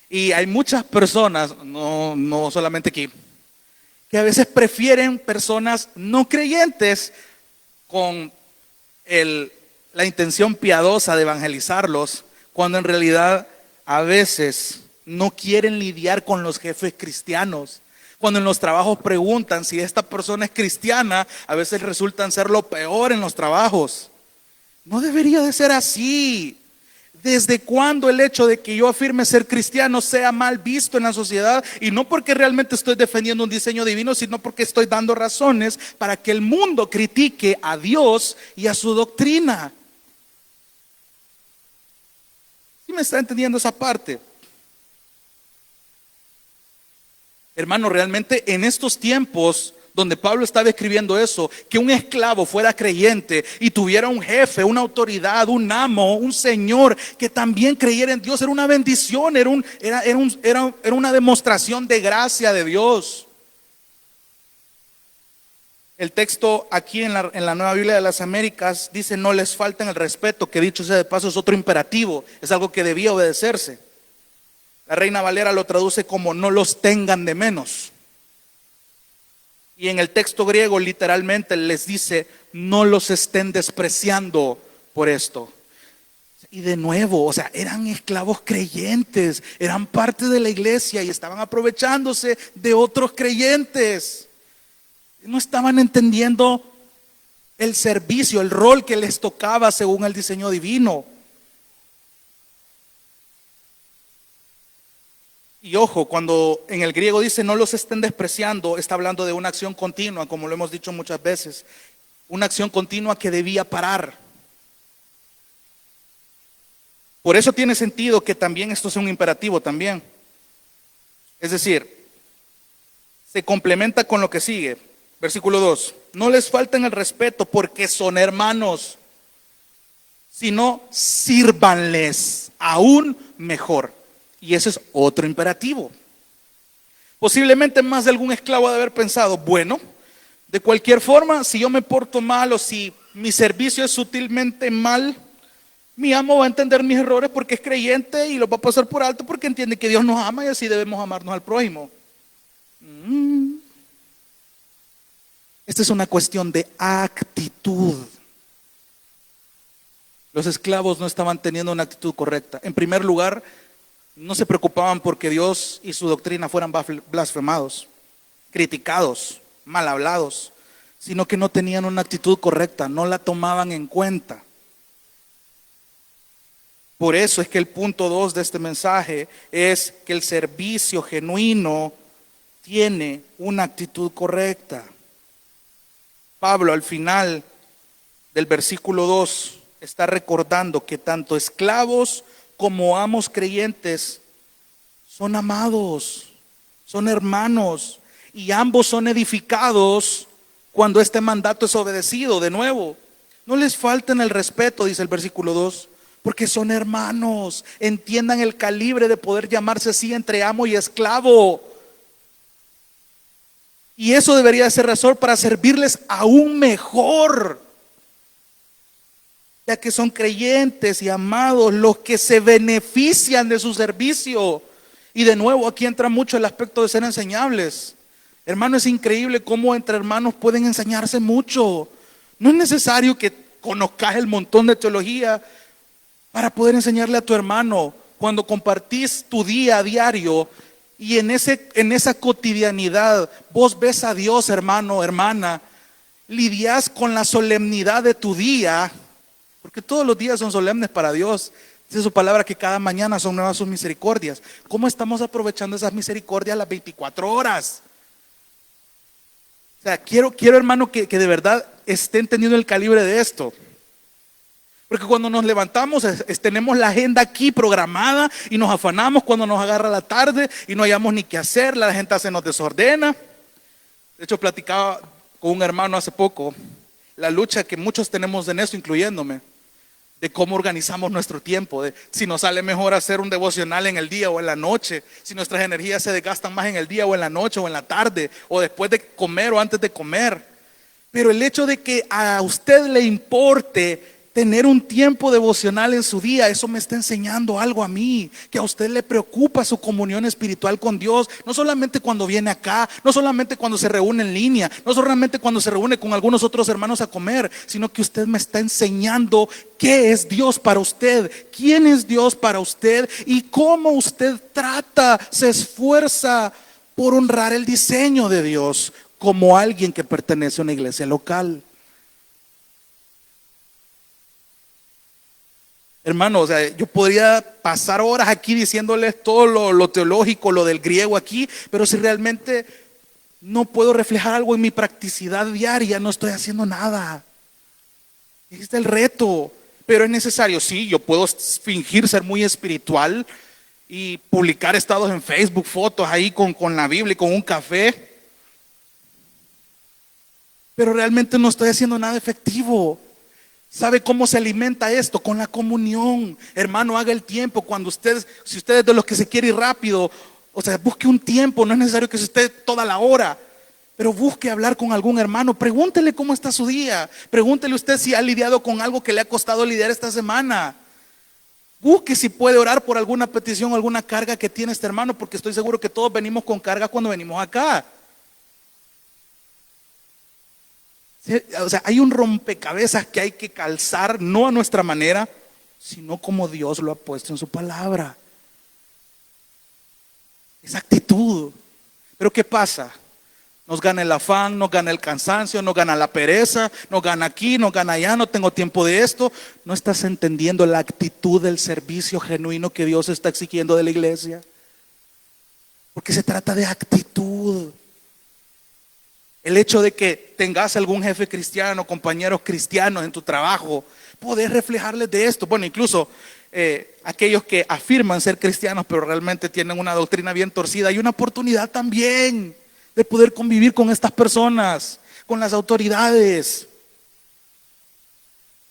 Y hay muchas personas, no solamente aquí, que a veces prefieren personas no creyentes con el la intención piadosa de evangelizarlos, cuando en realidad a veces no quieren lidiar con los jefes cristianos. Cuando en los trabajos preguntan si esta persona es cristiana, a veces resultan ser lo peor en los trabajos. No debería de ser así. ¿Desde cuándo el hecho de que yo afirme ser cristiano sea mal visto en la sociedad? Y no porque realmente estoy defendiendo un diseño divino, sino porque estoy dando razones para que el mundo critique a Dios y a su doctrina. ¿Sí me está entendiendo esa parte? Hermano, realmente en estos tiempos donde Pablo estaba escribiendo eso, que un esclavo fuera creyente y tuviera un jefe, una autoridad, un amo, un señor que también creyera en Dios, era una bendición, era una demostración de gracia de Dios. El texto aquí en la Nueva Biblia de las Américas dice: no les falten el respeto, que dicho sea de paso es otro imperativo, es algo que debía obedecerse. La Reina Valera lo traduce como: no los tengan de menos. Y en el texto griego literalmente les dice: no los estén despreciando por esto. Y de nuevo, o sea, eran esclavos creyentes, eran parte de la iglesia y estaban aprovechándose de otros creyentes. No estaban entendiendo el servicio, el rol que les tocaba según el diseño divino. Y ojo, cuando en el griego dice no los estén despreciando, está hablando de una acción continua, como lo hemos dicho muchas veces. Una acción continua que debía parar. Por eso tiene sentido que también esto sea un imperativo también. Es decir, se complementa con lo que sigue. Versículo 2. No les falten el respeto porque son hermanos, sino sírvanles aún mejor. Y ese es otro imperativo. Posiblemente más de algún esclavo ha de haber pensado: bueno, de cualquier forma, si yo me porto mal o si mi servicio es sutilmente mal, mi amo va a entender mis errores porque es creyente y los va a pasar por alto porque entiende que Dios nos ama y así debemos amarnos al prójimo. Esta es una cuestión de actitud. Los esclavos no estaban teniendo una actitud correcta. En primer lugar, no se preocupaban porque Dios y su doctrina fueran blasfemados, criticados, mal hablados, sino que no tenían una actitud correcta, no la tomaban en cuenta. Por eso es que el punto 2 de este mensaje es que el servicio genuino tiene una actitud correcta. Pablo al final del versículo 2 está recordando que tanto esclavos como amos creyentes son amados, son hermanos, y ambos son edificados cuando este mandato es obedecido. De nuevo, no les falten el respeto, dice el versículo 2, porque son hermanos. Entiendan el calibre de poder llamarse así entre amo y esclavo. Y eso debería ser razón para servirles aún mejor, ya que son creyentes y amados los que se benefician de su servicio. Y de nuevo, aquí entra mucho el aspecto de ser enseñables. Hermano, es increíble cómo entre hermanos pueden enseñarse mucho. No es necesario que conozcas el montón de teología para poder enseñarle a tu hermano. Cuando compartís tu día a diario y en esa cotidianidad vos ves a Dios, hermano, hermana, lidias con la solemnidad de tu día, porque todos los días son solemnes para Dios. Dice su palabra que cada mañana son nuevas sus misericordias. ¿Cómo estamos aprovechando esas misericordias las 24 horas? O sea, quiero hermano que de verdad esté entendiendo el calibre de esto. Porque cuando nos levantamos tenemos la agenda aquí programada y nos afanamos cuando nos agarra la tarde y no hayamos ni qué hacer, la gente se nos desordena. De hecho, platicaba con un hermano hace poco la lucha que muchos tenemos en eso, incluyéndome, de cómo organizamos nuestro tiempo, de si nos sale mejor hacer un devocional en el día o en la noche, si nuestras energías se desgastan más en el día o en la noche o en la tarde, o después de comer o antes de comer. Pero el hecho de que a usted le importe tener un tiempo devocional en su día, eso me está enseñando algo a mí, que a usted le preocupa su comunión espiritual con Dios, no solamente cuando viene acá, no solamente cuando se reúne en línea, no solamente cuando se reúne con algunos otros hermanos a comer, sino que usted me está enseñando qué es Dios para usted, quién es Dios para usted y cómo usted trata, se esfuerza por honrar el diseño de Dios como alguien que pertenece a una iglesia local. Hermano, o sea, yo podría pasar horas aquí diciéndoles todo lo teológico, lo del griego aquí, pero si realmente no puedo reflejar algo en mi practicidad diaria, no estoy haciendo nada. Este es el reto, pero es necesario. Sí, yo puedo fingir ser muy espiritual y publicar estados en Facebook, fotos ahí con la Biblia y con un café, pero realmente no estoy haciendo nada efectivo. ¿Sabe cómo se alimenta esto? Con la comunión. Hermano, haga el tiempo. Cuando usted, si usted es de los que se quiere ir rápido, o sea, busque un tiempo. No es necesario que se esté toda la hora, pero busque hablar con algún hermano. Pregúntele cómo está su día. Pregúntele usted si ha lidiado con algo que le ha costado lidiar esta semana. Busque si puede orar por alguna petición o alguna carga que tiene este hermano, porque estoy seguro que todos venimos con carga cuando venimos acá. O sea, hay un rompecabezas que hay que calzar, no a nuestra manera, sino como Dios lo ha puesto en su palabra. Esa actitud. Pero ¿qué pasa? Nos gana el afán, nos gana el cansancio, nos gana la pereza, nos gana aquí, nos gana allá, no tengo tiempo de esto. No estás entendiendo la actitud del servicio genuino que Dios está exigiendo de la iglesia. Porque se trata de actitud. El hecho de que tengas algún jefe cristiano, compañeros cristianos en tu trabajo, poder reflejarles de esto. Bueno, incluso aquellos que afirman ser cristianos, pero realmente tienen una doctrina bien torcida, hay una oportunidad también de poder convivir con estas personas, con las autoridades.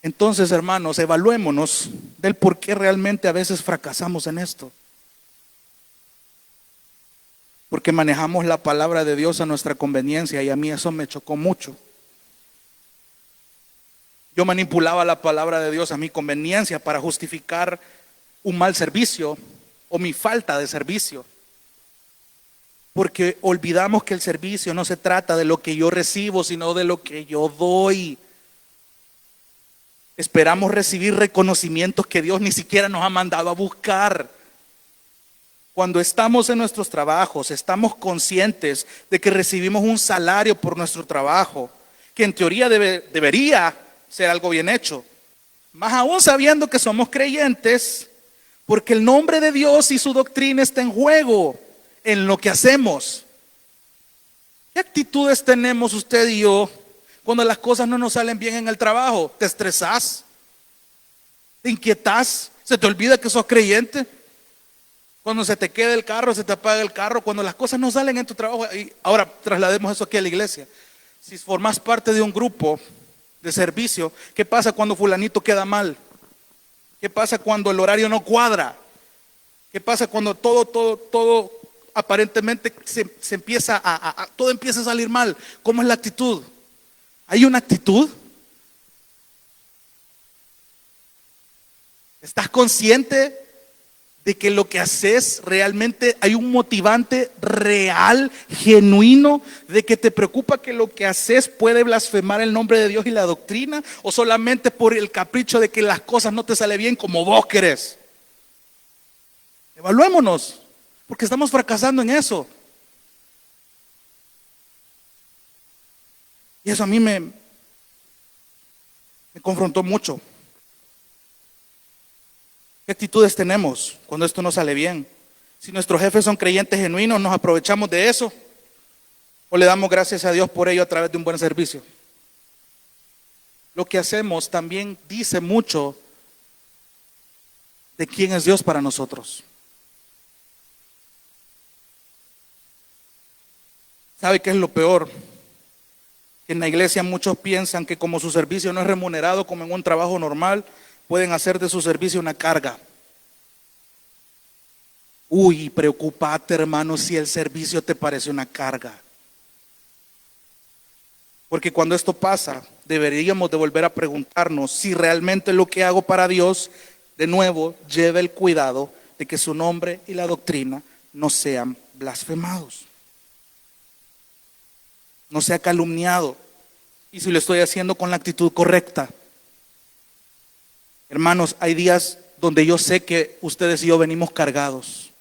Entonces, hermanos, evaluémonos del por qué realmente a veces fracasamos en esto. Porque manejamos la palabra de Dios a nuestra conveniencia y a mí eso me chocó mucho. Yo manipulaba la palabra de Dios a mi conveniencia para justificar un mal servicio o mi falta de servicio. Porque olvidamos que el servicio no se trata de lo que yo recibo, sino de lo que yo doy. Esperamos recibir reconocimientos que Dios ni siquiera nos ha mandado a buscar. Cuando estamos en nuestros trabajos, estamos conscientes de que recibimos un salario por nuestro trabajo, que en teoría debería ser algo bien hecho. Más aún sabiendo que somos creyentes, porque el nombre de Dios y su doctrina está en juego en lo que hacemos. ¿Qué actitudes tenemos usted y yo cuando las cosas no nos salen bien en el trabajo? ¿Te estresás? ¿Te inquietás? ¿Se te olvida que sos creyente? Cuando se te queda el carro, se te apaga el carro, cuando las cosas no salen en tu trabajo. Y ahora traslademos eso aquí a la iglesia. Si formas parte de un grupo de servicio, ¿qué pasa cuando fulanito queda mal? ¿Qué pasa cuando el horario no cuadra? ¿Qué pasa cuando todo aparentemente se empieza todo empieza a salir mal? ¿Cómo es la actitud? ¿Hay una actitud? ¿Estás consciente de que lo que haces realmente hay un motivante real, genuino, de que te preocupa que lo que haces puede blasfemar el nombre de Dios y la doctrina, o solamente por el capricho de que las cosas no te salen bien como vos querés? Evaluémonos, porque estamos fracasando en eso. Y eso a mí me confrontó mucho. ¿Qué actitudes tenemos cuando esto no sale bien? Si nuestros jefes son creyentes genuinos, ¿nos aprovechamos de eso? ¿O le damos gracias a Dios por ello a través de un buen servicio? Lo que hacemos también dice mucho de quién es Dios para nosotros. ¿Sabe qué es lo peor? Que en la iglesia muchos piensan que como su servicio no es remunerado como en un trabajo normal, pueden hacer de su servicio una carga. Uy, preocupate, hermano, si el servicio te parece una carga. Porque cuando esto pasa, deberíamos de volver a preguntarnos si realmente lo que hago para Dios, de nuevo, lleva el cuidado de que su nombre y la doctrina no sean blasfemados, no sea calumniado, y si lo estoy haciendo con la actitud correcta. Hermanos, hay días donde yo sé que ustedes y yo venimos cargados,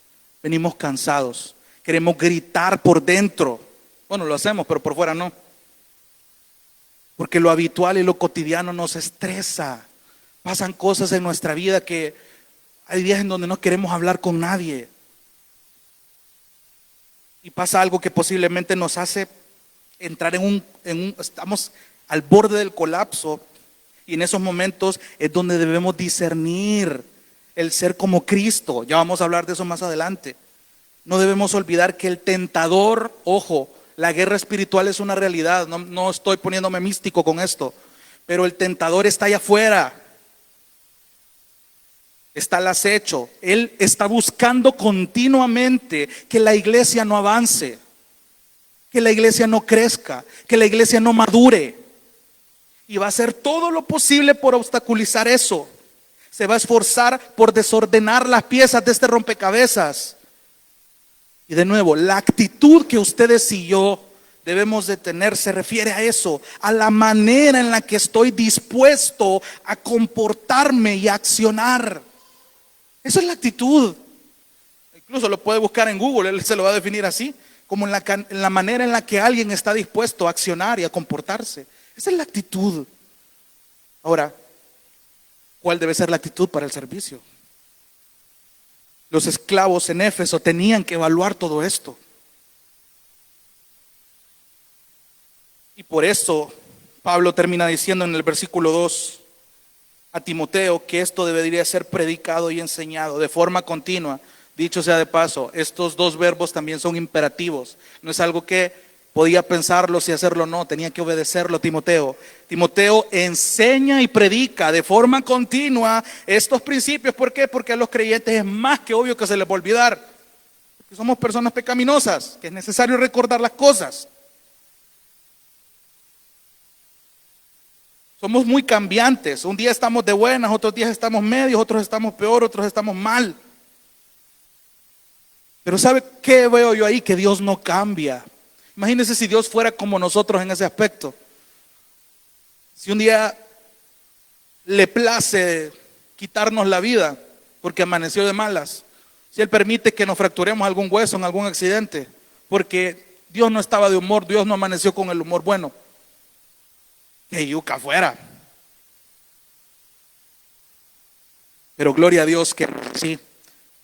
venimos cansados, queremos gritar por dentro. Bueno, lo hacemos, pero por fuera no. Porque lo habitual y lo cotidiano nos estresa. Pasan cosas en nuestra vida que hay días en donde no queremos hablar con nadie. Y pasa algo que posiblemente nos hace entrar estamos al borde del colapso. Y en esos momentos es donde debemos discernir el ser como Cristo. Ya vamos a hablar de eso más adelante. No debemos olvidar que el tentador, ojo, la guerra espiritual es una realidad. No estoy poniéndome místico con esto, pero el tentador está allá afuera. Está al acecho. Él está buscando continuamente que la iglesia no avance, que la iglesia no crezca, que la iglesia no madure. Y va a hacer todo lo posible por obstaculizar eso. Se va a esforzar por desordenar las piezas de este rompecabezas. Y de nuevo, la actitud que ustedes y yo debemos de tener se refiere a eso, a la manera en la que estoy dispuesto a comportarme y a accionar. Esa es la actitud. Incluso lo puede buscar en Google, él se lo va a definir así, como en la manera en la que alguien está dispuesto a accionar y a comportarse. Esa es la actitud. Ahora, ¿cuál debe ser la actitud para el servicio? Los esclavos en Éfeso tenían que evaluar todo esto. Y por eso Pablo termina diciendo en el versículo 2 a Timoteo que esto debería ser predicado y enseñado de forma continua. Dicho sea de paso, estos dos verbos también son imperativos. No es algo que podía pensarlo si hacerlo o no, tenía que obedecerlo Timoteo. Timoteo enseña y predica de forma continua estos principios. ¿Por qué? Porque a los creyentes es más que obvio que se les va a olvidar. Porque somos personas pecaminosas, que es necesario recordar las cosas. Somos muy cambiantes. Un día estamos de buenas, otros días estamos medios, otros estamos peor, otros estamos mal. Pero ¿sabe qué veo yo ahí? Que Dios no cambia. Imagínense si Dios fuera como nosotros en ese aspecto. Si un día le place quitarnos la vida porque amaneció de malas, si Él permite que nos fracturemos algún hueso en algún accidente, porque Dios no estaba de humor, Dios no amaneció con el humor bueno, que yuca fuera. Pero gloria a Dios que sí,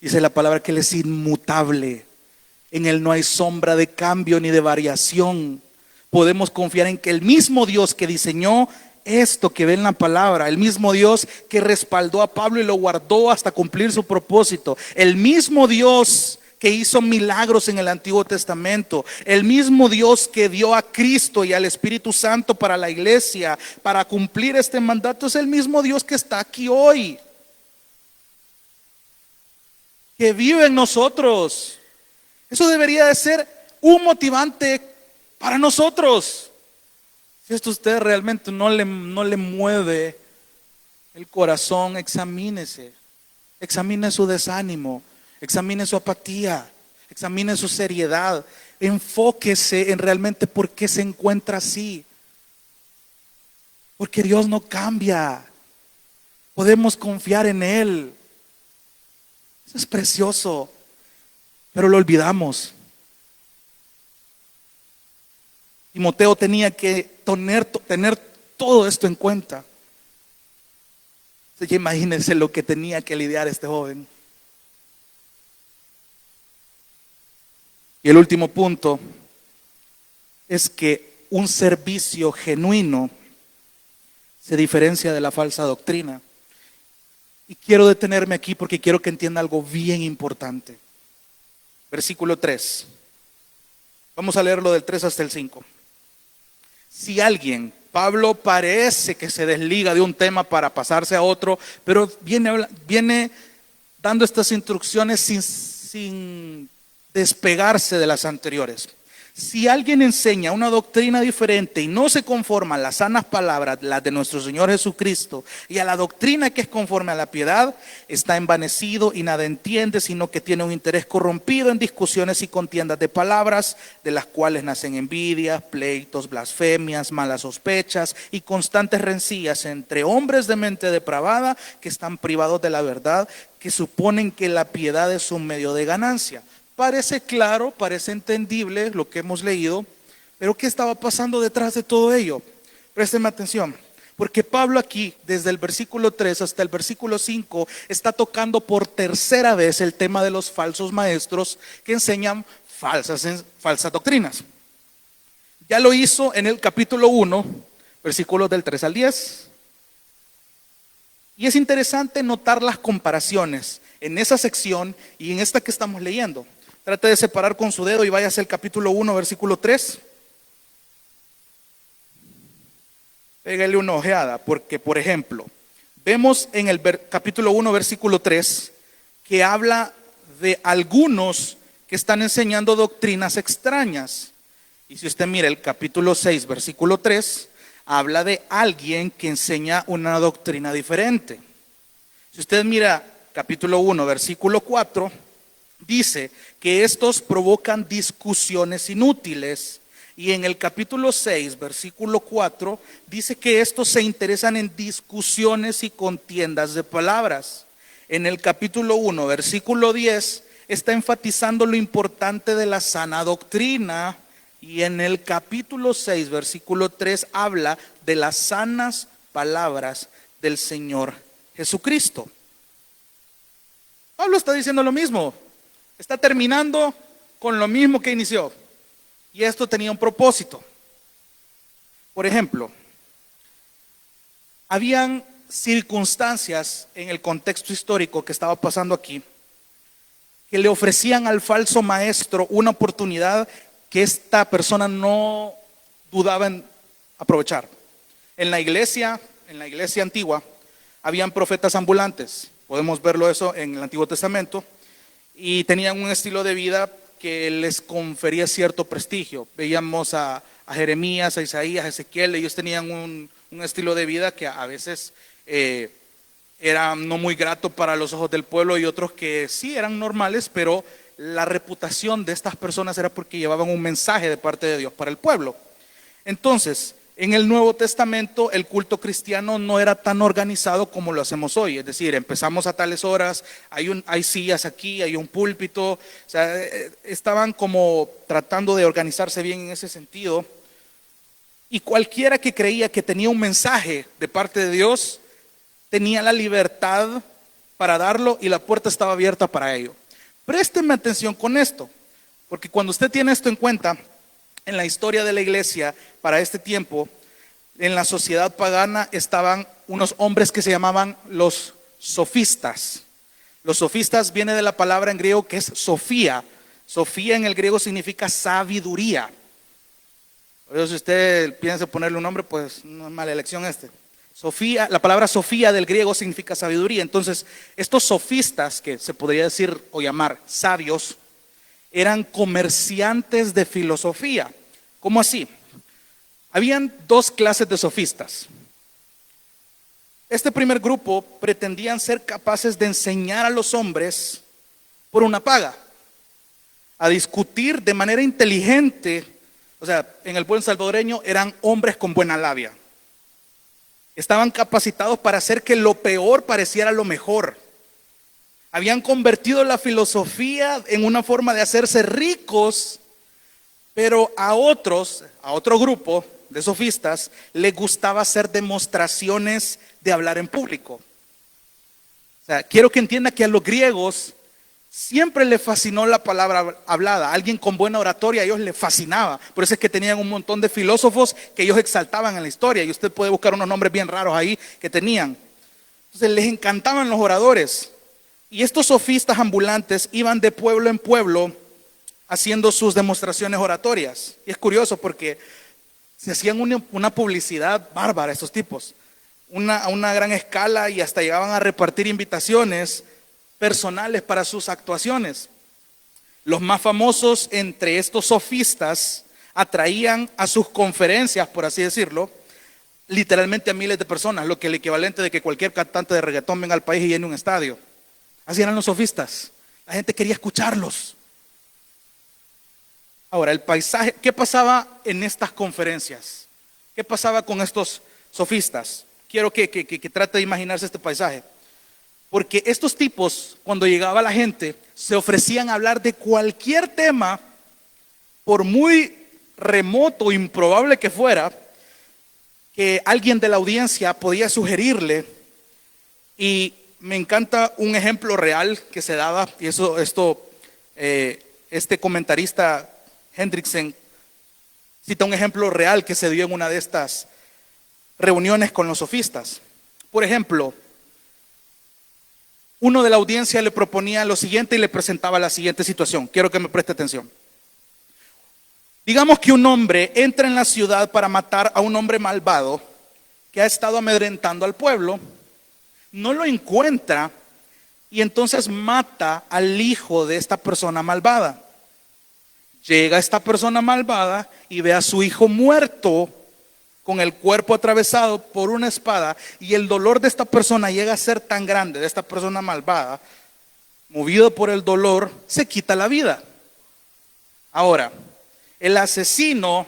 dice la palabra que Él es inmutable. En Él no hay sombra de cambio ni de variación. Podemos confiar en que el mismo Dios que diseñó esto que ve en la palabra, el mismo Dios que respaldó a Pablo y lo guardó hasta cumplir su propósito, el mismo Dios que hizo milagros en el Antiguo Testamento, el mismo Dios que dio a Cristo y al Espíritu Santo para la iglesia, para cumplir este mandato, es el mismo Dios que está aquí hoy, que vive en nosotros. Eso debería de ser un motivante para nosotros. Si esto a usted realmente no le mueve el corazón, examínese. Examine su desánimo, examine su apatía, examine su seriedad. Enfóquese en realmente por qué se encuentra así. Porque Dios no cambia. Podemos confiar en Él. Eso es precioso. Pero lo olvidamos. Timoteo tenía que tener todo esto en cuenta. Así que imagínense lo que tenía que lidiar este joven. Y el último punto es que un servicio genuino se diferencia de la falsa doctrina. Y quiero detenerme aquí porque quiero que entienda algo bien importante. Versículo 3. Vamos a leerlo del 3 hasta el 5. Si alguien, Pablo parece que se desliga de un tema para pasarse a otro, pero viene dando estas instrucciones sin despegarse de las anteriores. Si alguien enseña una doctrina diferente y no se conforma a las sanas palabras, las de nuestro Señor Jesucristo, y a la doctrina que es conforme a la piedad, está envanecido y nada entiende, sino que tiene un interés corrompido en discusiones y contiendas de palabras, de las cuales nacen envidias, pleitos, blasfemias, malas sospechas y constantes rencillas entre hombres de mente depravada que están privados de la verdad, que suponen que la piedad es un medio de ganancia. Parece claro, parece entendible lo que hemos leído, pero ¿qué estaba pasando detrás de todo ello? Présteme atención, porque Pablo aquí, desde el versículo 3 hasta el versículo 5, está tocando por tercera vez el tema de los falsos maestros que enseñan falsas doctrinas. Ya lo hizo en el capítulo 1, versículos del 3 al 10. Y es interesante notar las comparaciones en esa sección y en esta que estamos leyendo. Trate de separar con su dedo y váyase al capítulo 1, versículo 3. Pégale una ojeada, porque por ejemplo, vemos en el capítulo 1, versículo 3, que habla de algunos que están enseñando doctrinas extrañas. Y si usted mira el capítulo 6, versículo 3, habla de alguien que enseña una doctrina diferente. Si usted mira capítulo 1, versículo 4, dice que estos provocan discusiones inútiles. Y en el capítulo 6, versículo 4, dice que estos se interesan en discusiones y contiendas de palabras. En el capítulo 1, versículo 10, está enfatizando lo importante de la sana doctrina. Y en el capítulo 6, versículo 3, habla de las sanas palabras del Señor Jesucristo. Pablo está diciendo lo mismo. Está terminando con lo mismo que inició. Y esto tenía un propósito. Por ejemplo, habían circunstancias en el contexto histórico que estaba pasando aquí que le ofrecían al falso maestro una oportunidad que esta persona no dudaba en aprovechar. En la iglesia antigua, habían profetas ambulantes. Podemos verlo eso en el Antiguo Testamento. Y tenían un estilo de vida que les confería cierto prestigio. Veíamos a Jeremías, a Isaías, a Ezequiel. Ellos tenían un estilo de vida que a veces era no muy grato para los ojos del pueblo, y otros que sí eran normales, pero la reputación de estas personas era porque llevaban un mensaje de parte de Dios para el pueblo. Entonces, en el Nuevo Testamento el culto cristiano no era tan organizado como lo hacemos hoy. Es decir, empezamos a tales horas, hay sillas aquí, hay un púlpito. O sea, estaban como tratando de organizarse bien en ese sentido. Y cualquiera que creía que tenía un mensaje de parte de Dios tenía la libertad para darlo, y la puerta estaba abierta para ello. Présteme atención con esto, porque cuando usted tiene esto en cuenta, en la historia de la iglesia para este tiempo, en la sociedad pagana estaban unos hombres que se llamaban los sofistas. Los sofistas viene de la palabra en griego que es Sofía. Sofía en el griego significa sabiduría. Por eso si usted piensa ponerle un nombre, pues no es mala elección este. Sofía, la palabra Sofía del griego significa sabiduría. Entonces, estos sofistas, que se podría decir o llamar sabios, eran comerciantes de filosofía. ¿Cómo así? Habían dos clases de sofistas. Este primer grupo pretendían ser capaces de enseñar a los hombres por una paga, a discutir de manera inteligente. O sea, en el buen salvadoreño eran hombres con buena labia. Estaban capacitados para hacer que lo peor pareciera lo mejor. Habían convertido la filosofía en una forma de hacerse ricos, pero a otro grupo de sofistas, les gustaba hacer demostraciones de hablar en público. O sea, quiero que entienda que a los griegos siempre les fascinó la palabra hablada. Alguien con buena oratoria a ellos les fascinaba. Por eso es que tenían un montón de filósofos que ellos exaltaban en la historia. Y usted puede buscar unos nombres bien raros ahí que tenían. Entonces les encantaban los oradores. Y estos sofistas ambulantes iban de pueblo en pueblo haciendo sus demostraciones oratorias. Y es curioso porque se hacían una publicidad bárbara estos tipos. A una gran escala, y hasta llegaban a repartir invitaciones personales para sus actuaciones. Los más famosos entre estos sofistas atraían a sus conferencias, por así decirlo, literalmente a miles de personas, lo que es el equivalente de que cualquier cantante de reggaetón venga al país y llene un estadio. Así eran los sofistas. La gente quería escucharlos. Ahora, el paisaje, ¿qué pasaba en estas conferencias? ¿Qué pasaba con estos sofistas? Quiero que trate de imaginarse este paisaje. Porque estos tipos, cuando llegaba la gente, se ofrecían a hablar de cualquier tema, por muy remoto o improbable que fuera, que alguien de la audiencia podía sugerirle. Y me encanta un ejemplo real que se daba, y este comentarista Hendrickson cita un ejemplo real que se dio en una de estas reuniones con los sofistas. Por ejemplo, uno de la audiencia le proponía lo siguiente y le presentaba la siguiente situación. Quiero que me preste atención. Digamos que un hombre entra en la ciudad para matar a un hombre malvado que ha estado amedrentando al pueblo, no lo encuentra y entonces mata al hijo de esta persona malvada. Llega esta persona malvada y ve a su hijo muerto con el cuerpo atravesado por una espada, y el dolor de esta persona llega a ser tan grande, de esta persona malvada, movido por el dolor, se quita la vida. Ahora, el asesino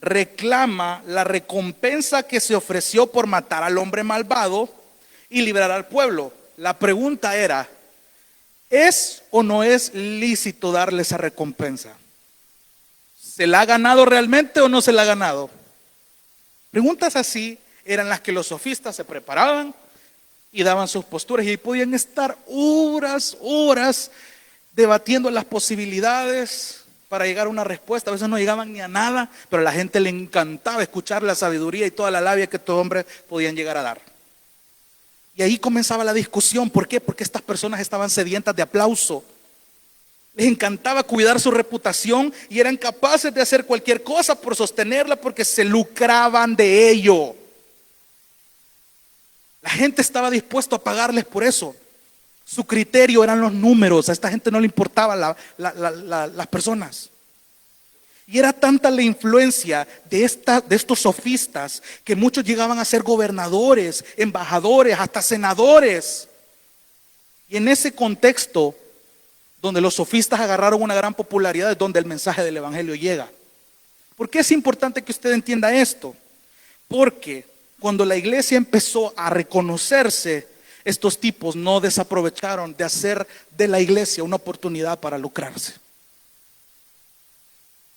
reclama la recompensa que se ofreció por matar al hombre malvado y librar al pueblo. La pregunta era, ¿es o no es lícito darle esa recompensa? ¿Se la ha ganado realmente o no se la ha ganado? Preguntas así eran las que los sofistas se preparaban y daban sus posturas, y ahí podían estar horas debatiendo las posibilidades para llegar a una respuesta. A veces no llegaban ni a nada, pero a la gente le encantaba escuchar la sabiduría y toda la labia que estos hombres podían llegar a dar. Y ahí comenzaba la discusión. ¿Por qué? Porque estas personas estaban sedientas de aplauso. Les encantaba cuidar su reputación y eran capaces de hacer cualquier cosa por sostenerla, porque se lucraban de ello. La gente estaba dispuesta a pagarles por eso. Su criterio eran los números. A esta gente no le importaban las personas. Y era tanta la influencia de estos sofistas que muchos llegaban a ser gobernadores, embajadores, hasta senadores. Y en ese contexto, donde los sofistas agarraron una gran popularidad, es donde el mensaje del evangelio llega. ¿Por qué es importante que usted entienda esto? Porque cuando la iglesia empezó a reconocerse, estos tipos no desaprovecharon de hacer de la iglesia una oportunidad para lucrarse.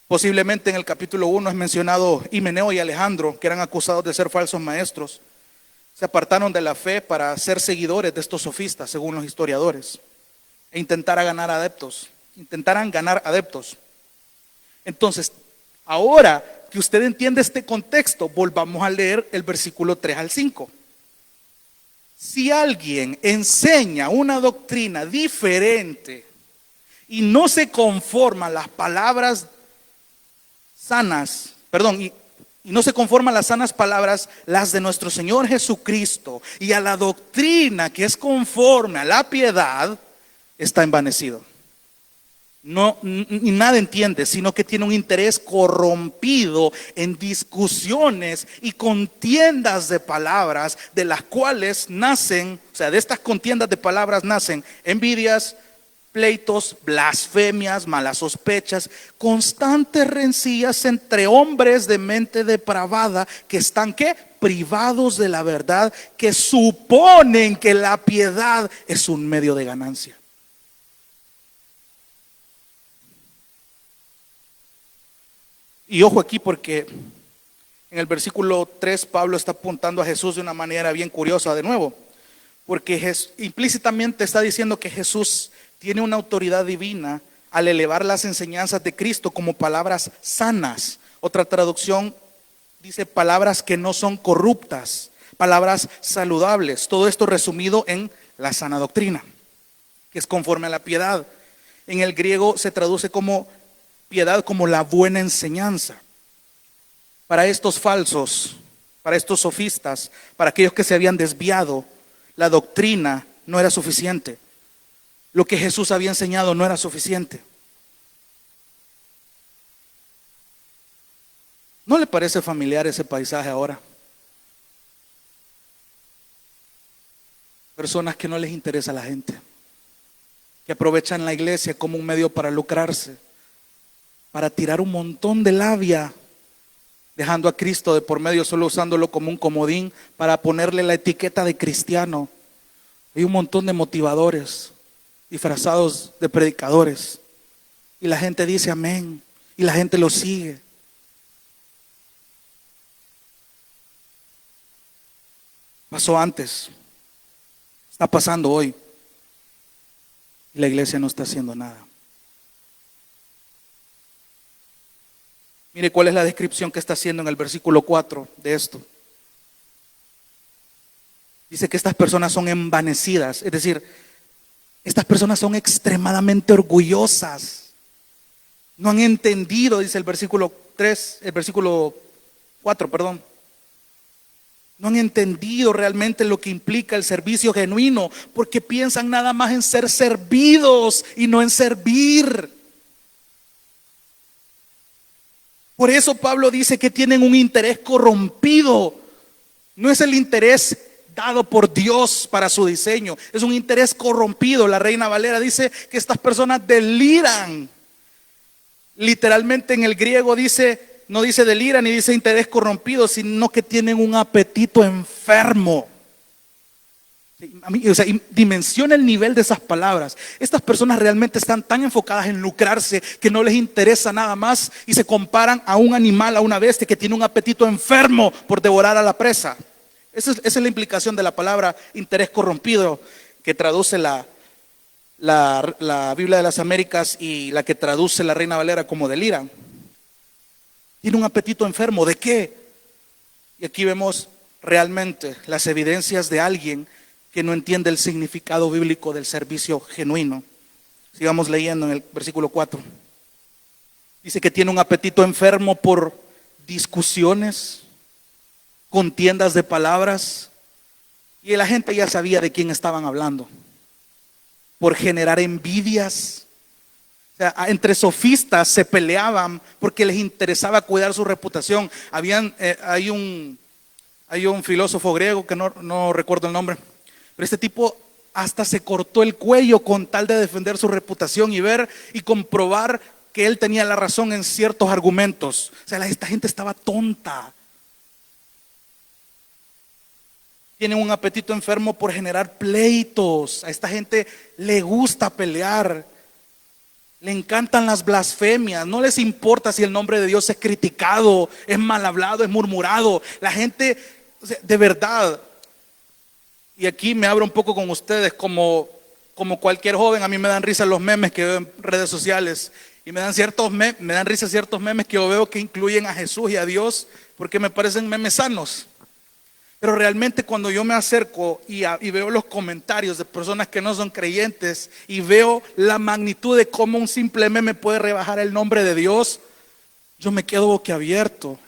Posiblemente en el capítulo 1 es mencionado Himeneo y Alejandro, que eran acusados de ser falsos maestros. Se apartaron de la fe para ser seguidores de estos sofistas, según los historiadores, e intentaran ganar adeptos. Entonces, ahora que usted entiende este contexto, volvamos a leer el versículo 3 al 5. Si alguien enseña una doctrina diferente y no se conforma a las palabras sanas, y no se conforma a las sanas palabras, las de nuestro Señor Jesucristo, y a la doctrina que es conforme a la piedad, está envanecido. No, y nada entiende, sino que tiene un interés corrompido en discusiones y contiendas de palabras, de las cuales nacen, o sea, de estas contiendas de palabras nacen envidias, pleitos, blasfemias, malas sospechas, constantes rencillas entre hombres de mente depravada que están, ¿qué? Privados de la verdad, que suponen que la piedad es un medio de ganancia. Y ojo aquí, porque en el versículo 3 Pablo está apuntando a Jesús de una manera bien curiosa de nuevo, porque implícitamente está diciendo que Jesús tiene una autoridad divina al elevar las enseñanzas de Cristo como palabras sanas. Otra traducción dice palabras que no son corruptas, palabras saludables. Todo esto resumido en la sana doctrina, que es conforme a la piedad. En el griego se traduce como piedad, como la buena enseñanza. Para estos falsos, para estos sofistas, para aquellos que se habían desviado, la doctrina no era suficiente. Lo que Jesús había enseñado no era suficiente. ¿No le parece familiar ese paisaje ahora? Personas que no les interesa a la gente, que aprovechan la iglesia como un medio para lucrarse, para tirar un montón de labia, dejando a Cristo de por medio, solo usándolo como un comodín para ponerle la etiqueta de cristiano. Hay un montón de motivadores disfrazados de predicadores y la gente dice amén y la gente lo sigue. Pasó antes, está pasando hoy y la iglesia no está haciendo nada. Mire cuál es la descripción que está haciendo en el versículo 4 de esto. Dice que estas personas son envanecidas, es decir, estas personas son extremadamente orgullosas. No han entendido, dice el versículo 4, perdón. No han entendido realmente lo que implica el servicio genuino, porque piensan nada más en ser servidos y no en servir. Por eso Pablo dice que tienen un interés corrompido. No es el interés dado por Dios para su diseño, es un interés corrompido. La Reina Valera dice que estas personas deliran. Literalmente en el griego dice, no dice deliran ni dice interés corrompido, sino que tienen un apetito enfermo. Dimensiona el nivel de esas palabras. Estas personas realmente están tan enfocadas en lucrarse que no les interesa nada más y se comparan a un animal, a una bestia que tiene un apetito enfermo por devorar a la presa. Esa es la implicación de la palabra interés corrompido, que traduce la Biblia de las Américas y la que traduce la Reina Valera como deliran. Tiene un apetito enfermo. ¿De qué? Y aquí vemos realmente las evidencias de alguien que no entiende el significado bíblico del servicio genuino. Sigamos leyendo en el versículo 4. Dice que tiene un apetito enfermo por discusiones, contiendas de palabras, y la gente ya sabía de quién estaban hablando. Por generar envidias. O sea, entre sofistas se peleaban porque les interesaba cuidar su reputación. Hay un filósofo griego que no recuerdo el nombre, pero este tipo hasta se cortó el cuello con tal de defender su reputación y ver y comprobar que él tenía la razón en ciertos argumentos. O sea, esta gente estaba tonta. Tienen un apetito enfermo por generar pleitos. A esta gente le gusta pelear. Le encantan las blasfemias. No les importa si el nombre de Dios es criticado, es mal hablado, es murmurado. La gente, o sea, de verdad. Y aquí me abro un poco con ustedes, como cualquier joven, a mí me dan risa los memes que veo en redes sociales. Y me dan risa ciertos memes que yo veo que incluyen a Jesús y a Dios, porque me parecen memes sanos. Pero realmente cuando yo me acerco y veo los comentarios de personas que no son creyentes y veo la magnitud de cómo un simple meme puede rebajar el nombre de Dios, yo me quedo boquiabierto.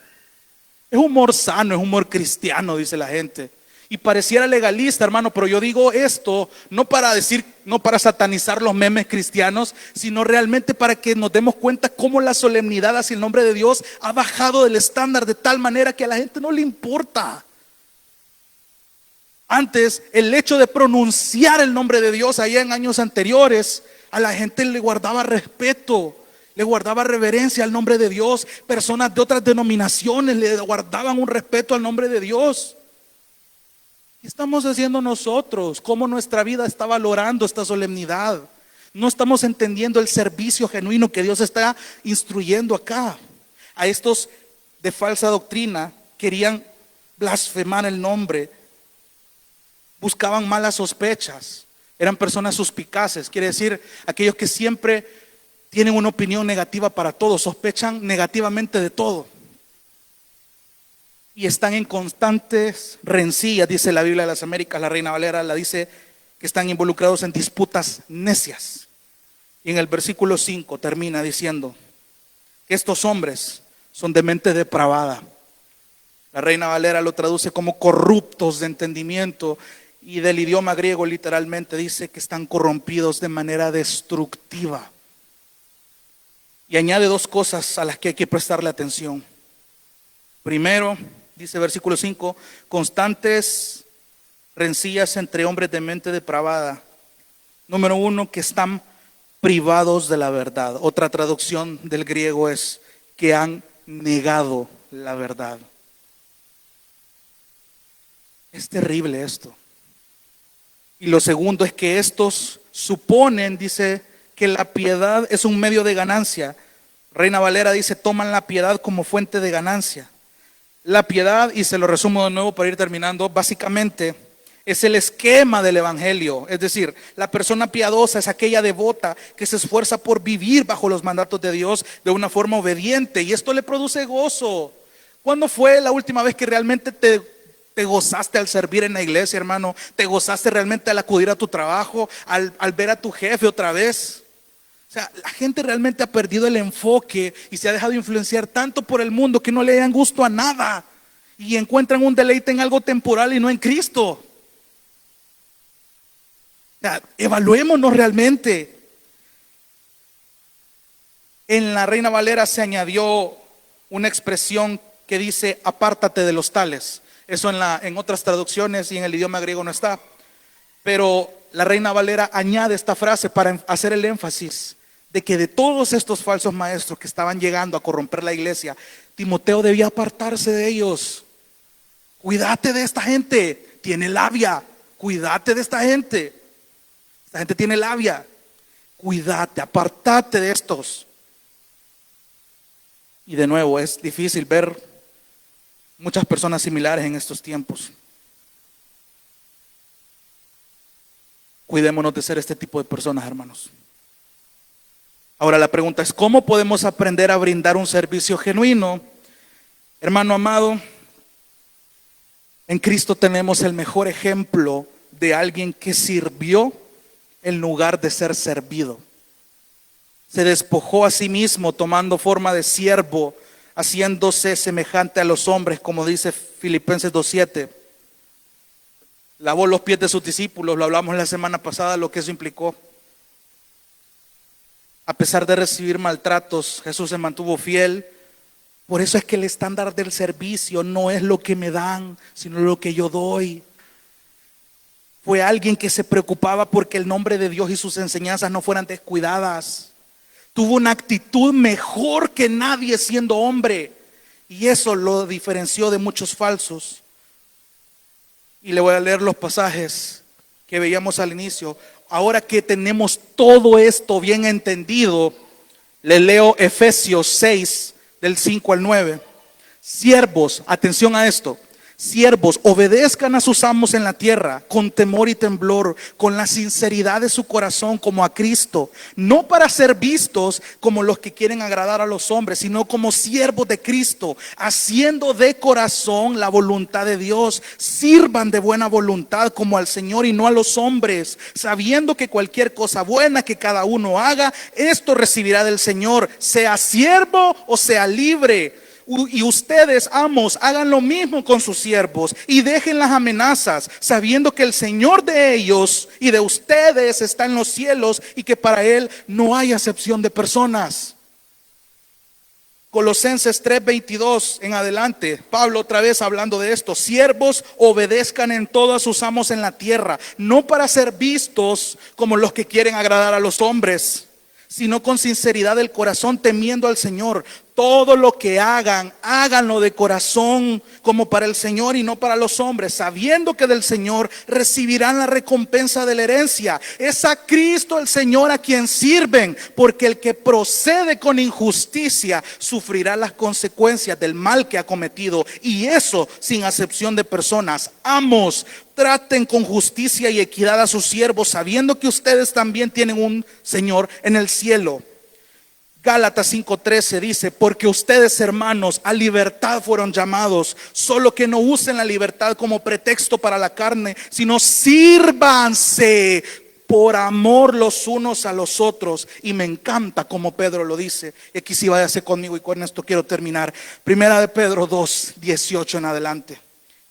Es humor sano, es humor cristiano, dice la gente. Y pareciera legalista, hermano, pero yo digo esto no para satanizar los memes cristianos, sino realmente para que nos demos cuenta cómo la solemnidad hacia el nombre de Dios ha bajado del estándar de tal manera que a la gente no le importa. Antes, el hecho de pronunciar el nombre de Dios allá en años anteriores, a la gente le guardaba respeto, le guardaba reverencia al nombre de Dios. Personas de otras denominaciones le guardaban un respeto al nombre de Dios. ¿Qué estamos haciendo nosotros? ¿Cómo nuestra vida está valorando esta solemnidad? No estamos entendiendo el servicio genuino que Dios está instruyendo acá. A estos de falsa doctrina querían blasfemar el nombre. Buscaban malas sospechas, eran personas suspicaces, quiere decir aquellos que siempre tienen una opinión negativa para todo, sospechan negativamente de todo y están en constantes rencillas, dice la Biblia de las Américas, la Reina Valera la dice que están involucrados en disputas necias. Y en el versículo 5 termina diciendo que estos hombres son de mente depravada. La Reina Valera lo traduce como corruptos de entendimiento. Y del idioma griego literalmente dice que están corrompidos de manera destructiva. Y añade dos cosas a las que hay que prestarle atención. Primero, dice versículo 5, constantes rencillas entre hombres de mente depravada. Número 1, que están privados de la verdad. Otra traducción del griego es que han negado la verdad. Es terrible esto. Y lo segundo es que estos suponen, dice, que la piedad es un medio de ganancia. Reina Valera dice, toman la piedad como fuente de ganancia. La piedad, y se lo resumo de nuevo para ir terminando, básicamente es el esquema del evangelio. Es decir, la persona piadosa es aquella devota que se esfuerza por vivir bajo los mandatos de Dios de una forma obediente, y esto le produce gozo. ¿Cuándo fue la última vez que realmente te gozaste al servir en la iglesia, hermano? ¿Te gozaste realmente al acudir a tu trabajo, al ver a tu jefe otra vez? O sea, la gente realmente ha perdido el enfoque y se ha dejado influenciar tanto por el mundo que no le dan gusto a nada y encuentran un deleite en algo temporal y no en Cristo. O sea, evaluémonos realmente. En la Reina Valera se añadió una expresión que dice apártate de los tales. Eso en otras traducciones y en el idioma griego no está. Pero la Reina Valera añade esta frase para hacer el énfasis de que de todos estos falsos maestros que estaban llegando a corromper la iglesia, Timoteo debía apartarse de ellos. Cuídate de esta gente, tiene labia. Cuídate de esta gente. Esta gente tiene labia. Cuídate, apartate de estos. Y de nuevo, es difícil ver muchas personas similares en estos tiempos. Cuidémonos de ser este tipo de personas, hermanos. Ahora la pregunta es, ¿cómo podemos aprender a brindar un servicio genuino? Hermano amado, en Cristo tenemos el mejor ejemplo de alguien que sirvió en lugar de ser servido. Se despojó a sí mismo tomando forma de siervo, haciéndose semejante a los hombres, como dice Filipenses 2:7. Lavó los pies de sus discípulos, lo hablamos la semana pasada, lo que eso implicó. A pesar de recibir maltratos, Jesús se mantuvo fiel. Por eso es que el estándar del servicio no es lo que me dan, sino lo que yo doy. Fue alguien que se preocupaba porque el nombre de Dios y sus enseñanzas no fueran descuidadas. Tuvo una actitud mejor que nadie siendo hombre, y eso lo diferenció de muchos falsos. Y le voy a leer los pasajes que veíamos al inicio. Ahora que tenemos todo esto bien entendido, le leo Efesios 6 del 5 al 9. Siervos, atención a esto. Siervos, obedezcan a sus amos en la tierra con temor y temblor, con la sinceridad de su corazón como a Cristo, no para ser vistos como los que quieren agradar a los hombres, sino como siervos de Cristo, haciendo de corazón la voluntad de Dios. Sirvan de buena voluntad como al Señor y no a los hombres, sabiendo que cualquier cosa buena que cada uno haga, esto recibirá del Señor, sea siervo o sea libre. Y ustedes, amos, hagan lo mismo con sus siervos y dejen las amenazas, sabiendo que el Señor de ellos y de ustedes está en los cielos y que para Él no hay acepción de personas. Colosenses 3:22 en adelante, Pablo otra vez hablando de esto. Siervos, obedezcan en todo a sus amos en la tierra, no para ser vistos como los que quieren agradar a los hombres, sino con sinceridad del corazón, temiendo al Señor. Todo lo que hagan, háganlo de corazón como para el Señor y no para los hombres, sabiendo que del Señor recibirán la recompensa de la herencia. Es a Cristo el Señor a quien sirven, porque el que procede con injusticia sufrirá las consecuencias del mal que ha cometido, y eso sin acepción de personas. Amos, traten con justicia y equidad a sus siervos, sabiendo que ustedes también tienen un Señor en el cielo. Gálatas 5:13 dice, porque ustedes, hermanos, a libertad fueron llamados, solo que no usen la libertad como pretexto para la carne, sino sírvanse por amor los unos a los otros. Y me encanta como Pedro lo dice. Y aquí sí váyase conmigo y con esto quiero terminar. Primera de Pedro 2:18 en adelante.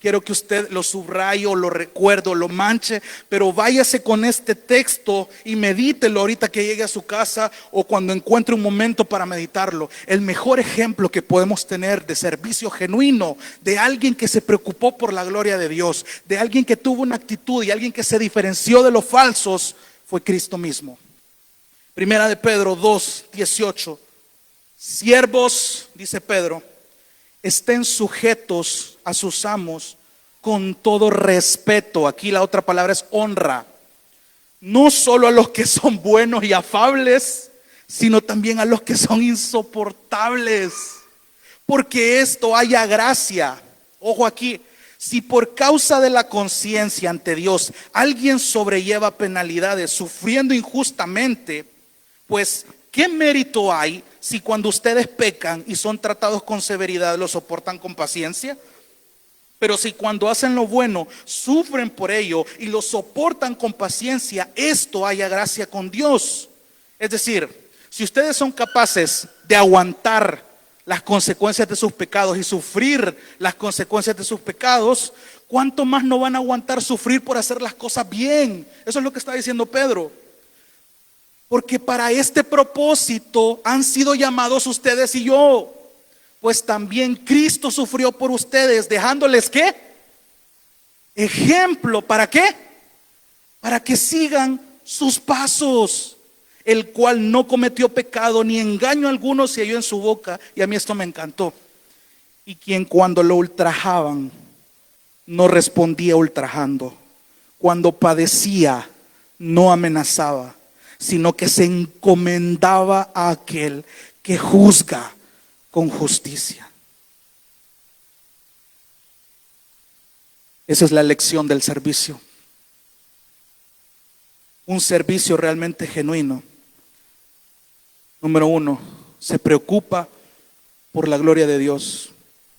quiero que usted lo subraye o lo recuerde o lo manche, pero váyase con este texto y medítelo ahorita que llegue a su casa o cuando encuentre un momento para meditarlo. El mejor ejemplo que podemos tener de servicio genuino, de alguien que se preocupó por la gloria de Dios, de alguien que tuvo una actitud y alguien que se diferenció de los falsos, fue Cristo mismo. Primera de Pedro 2:18. Siervos, dice Pedro, estén sujetos a sus amos con todo respeto. Aquí la otra palabra es honra. No solo a los que son buenos y afables, sino también a los que son insoportables. Porque esto haya gracia. Ojo aquí, si por causa de la conciencia ante Dios alguien sobrelleva penalidades sufriendo injustamente, pues ¿qué mérito hay si cuando ustedes pecan y son tratados con severidad lo soportan con paciencia? Pero si cuando hacen lo bueno sufren por ello y lo soportan con paciencia, esto haya gracia con Dios. Es decir, si ustedes son capaces de aguantar las consecuencias de sus pecados y sufrir las consecuencias de sus pecados, ¿cuánto más no van a aguantar sufrir por hacer las cosas bien? Eso es lo que está diciendo Pedro. Porque para este propósito han sido llamados ustedes y yo. Pues también Cristo sufrió por ustedes, dejándoles ¿qué? Ejemplo. ¿Para qué? Para que sigan sus pasos. El cual no cometió pecado, ni engaño alguno se halló en su boca. Y a mí esto me encantó. Y quien cuando lo ultrajaban, no respondía ultrajando. Cuando padecía, no amenazaba, sino que se encomendaba a aquel que juzga con justicia. Esa es la lección del servicio. Un servicio realmente genuino. Número 1, se preocupa por la gloria de Dios.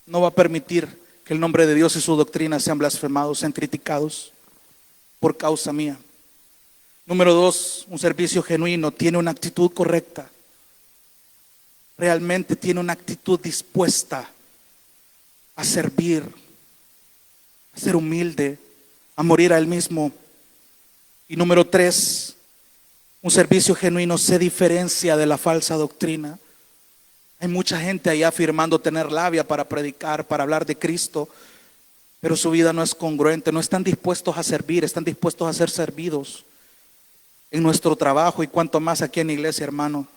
No va a permitir que el nombre de Dios y su doctrina sean blasfemados, sean criticados por causa mía. Número 2, un servicio genuino tiene una actitud correcta. Realmente tiene una actitud dispuesta a servir, a ser humilde, a morir a él mismo. Y número 3, un servicio genuino se diferencia de la falsa doctrina. Hay mucha gente ahí afirmando tener labia para predicar, para hablar de Cristo, pero su vida no es congruente, no están dispuestos a servir, están dispuestos a ser servidos en nuestro trabajo y cuanto más aquí en la iglesia, hermano.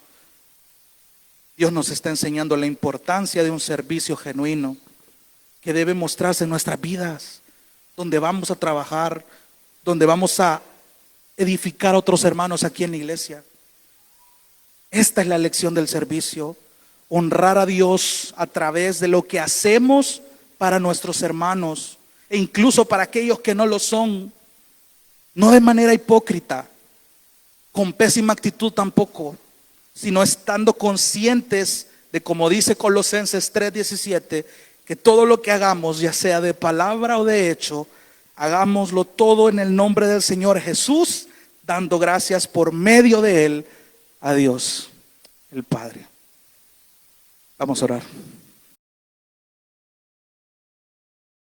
Dios nos está enseñando la importancia de un servicio genuino que debe mostrarse en nuestras vidas, donde vamos a trabajar, donde vamos a edificar a otros hermanos aquí en la iglesia. Esta es la lección del servicio, honrar a Dios a través de lo que hacemos para nuestros hermanos e incluso para aquellos que no lo son, no de manera hipócrita, con pésima actitud tampoco, sino estando conscientes de, como dice Colosenses 3:17, que todo lo que hagamos, ya sea de palabra o de hecho, hagámoslo todo en el nombre del Señor Jesús, dando gracias por medio de Él a Dios, el Padre. Vamos a orar.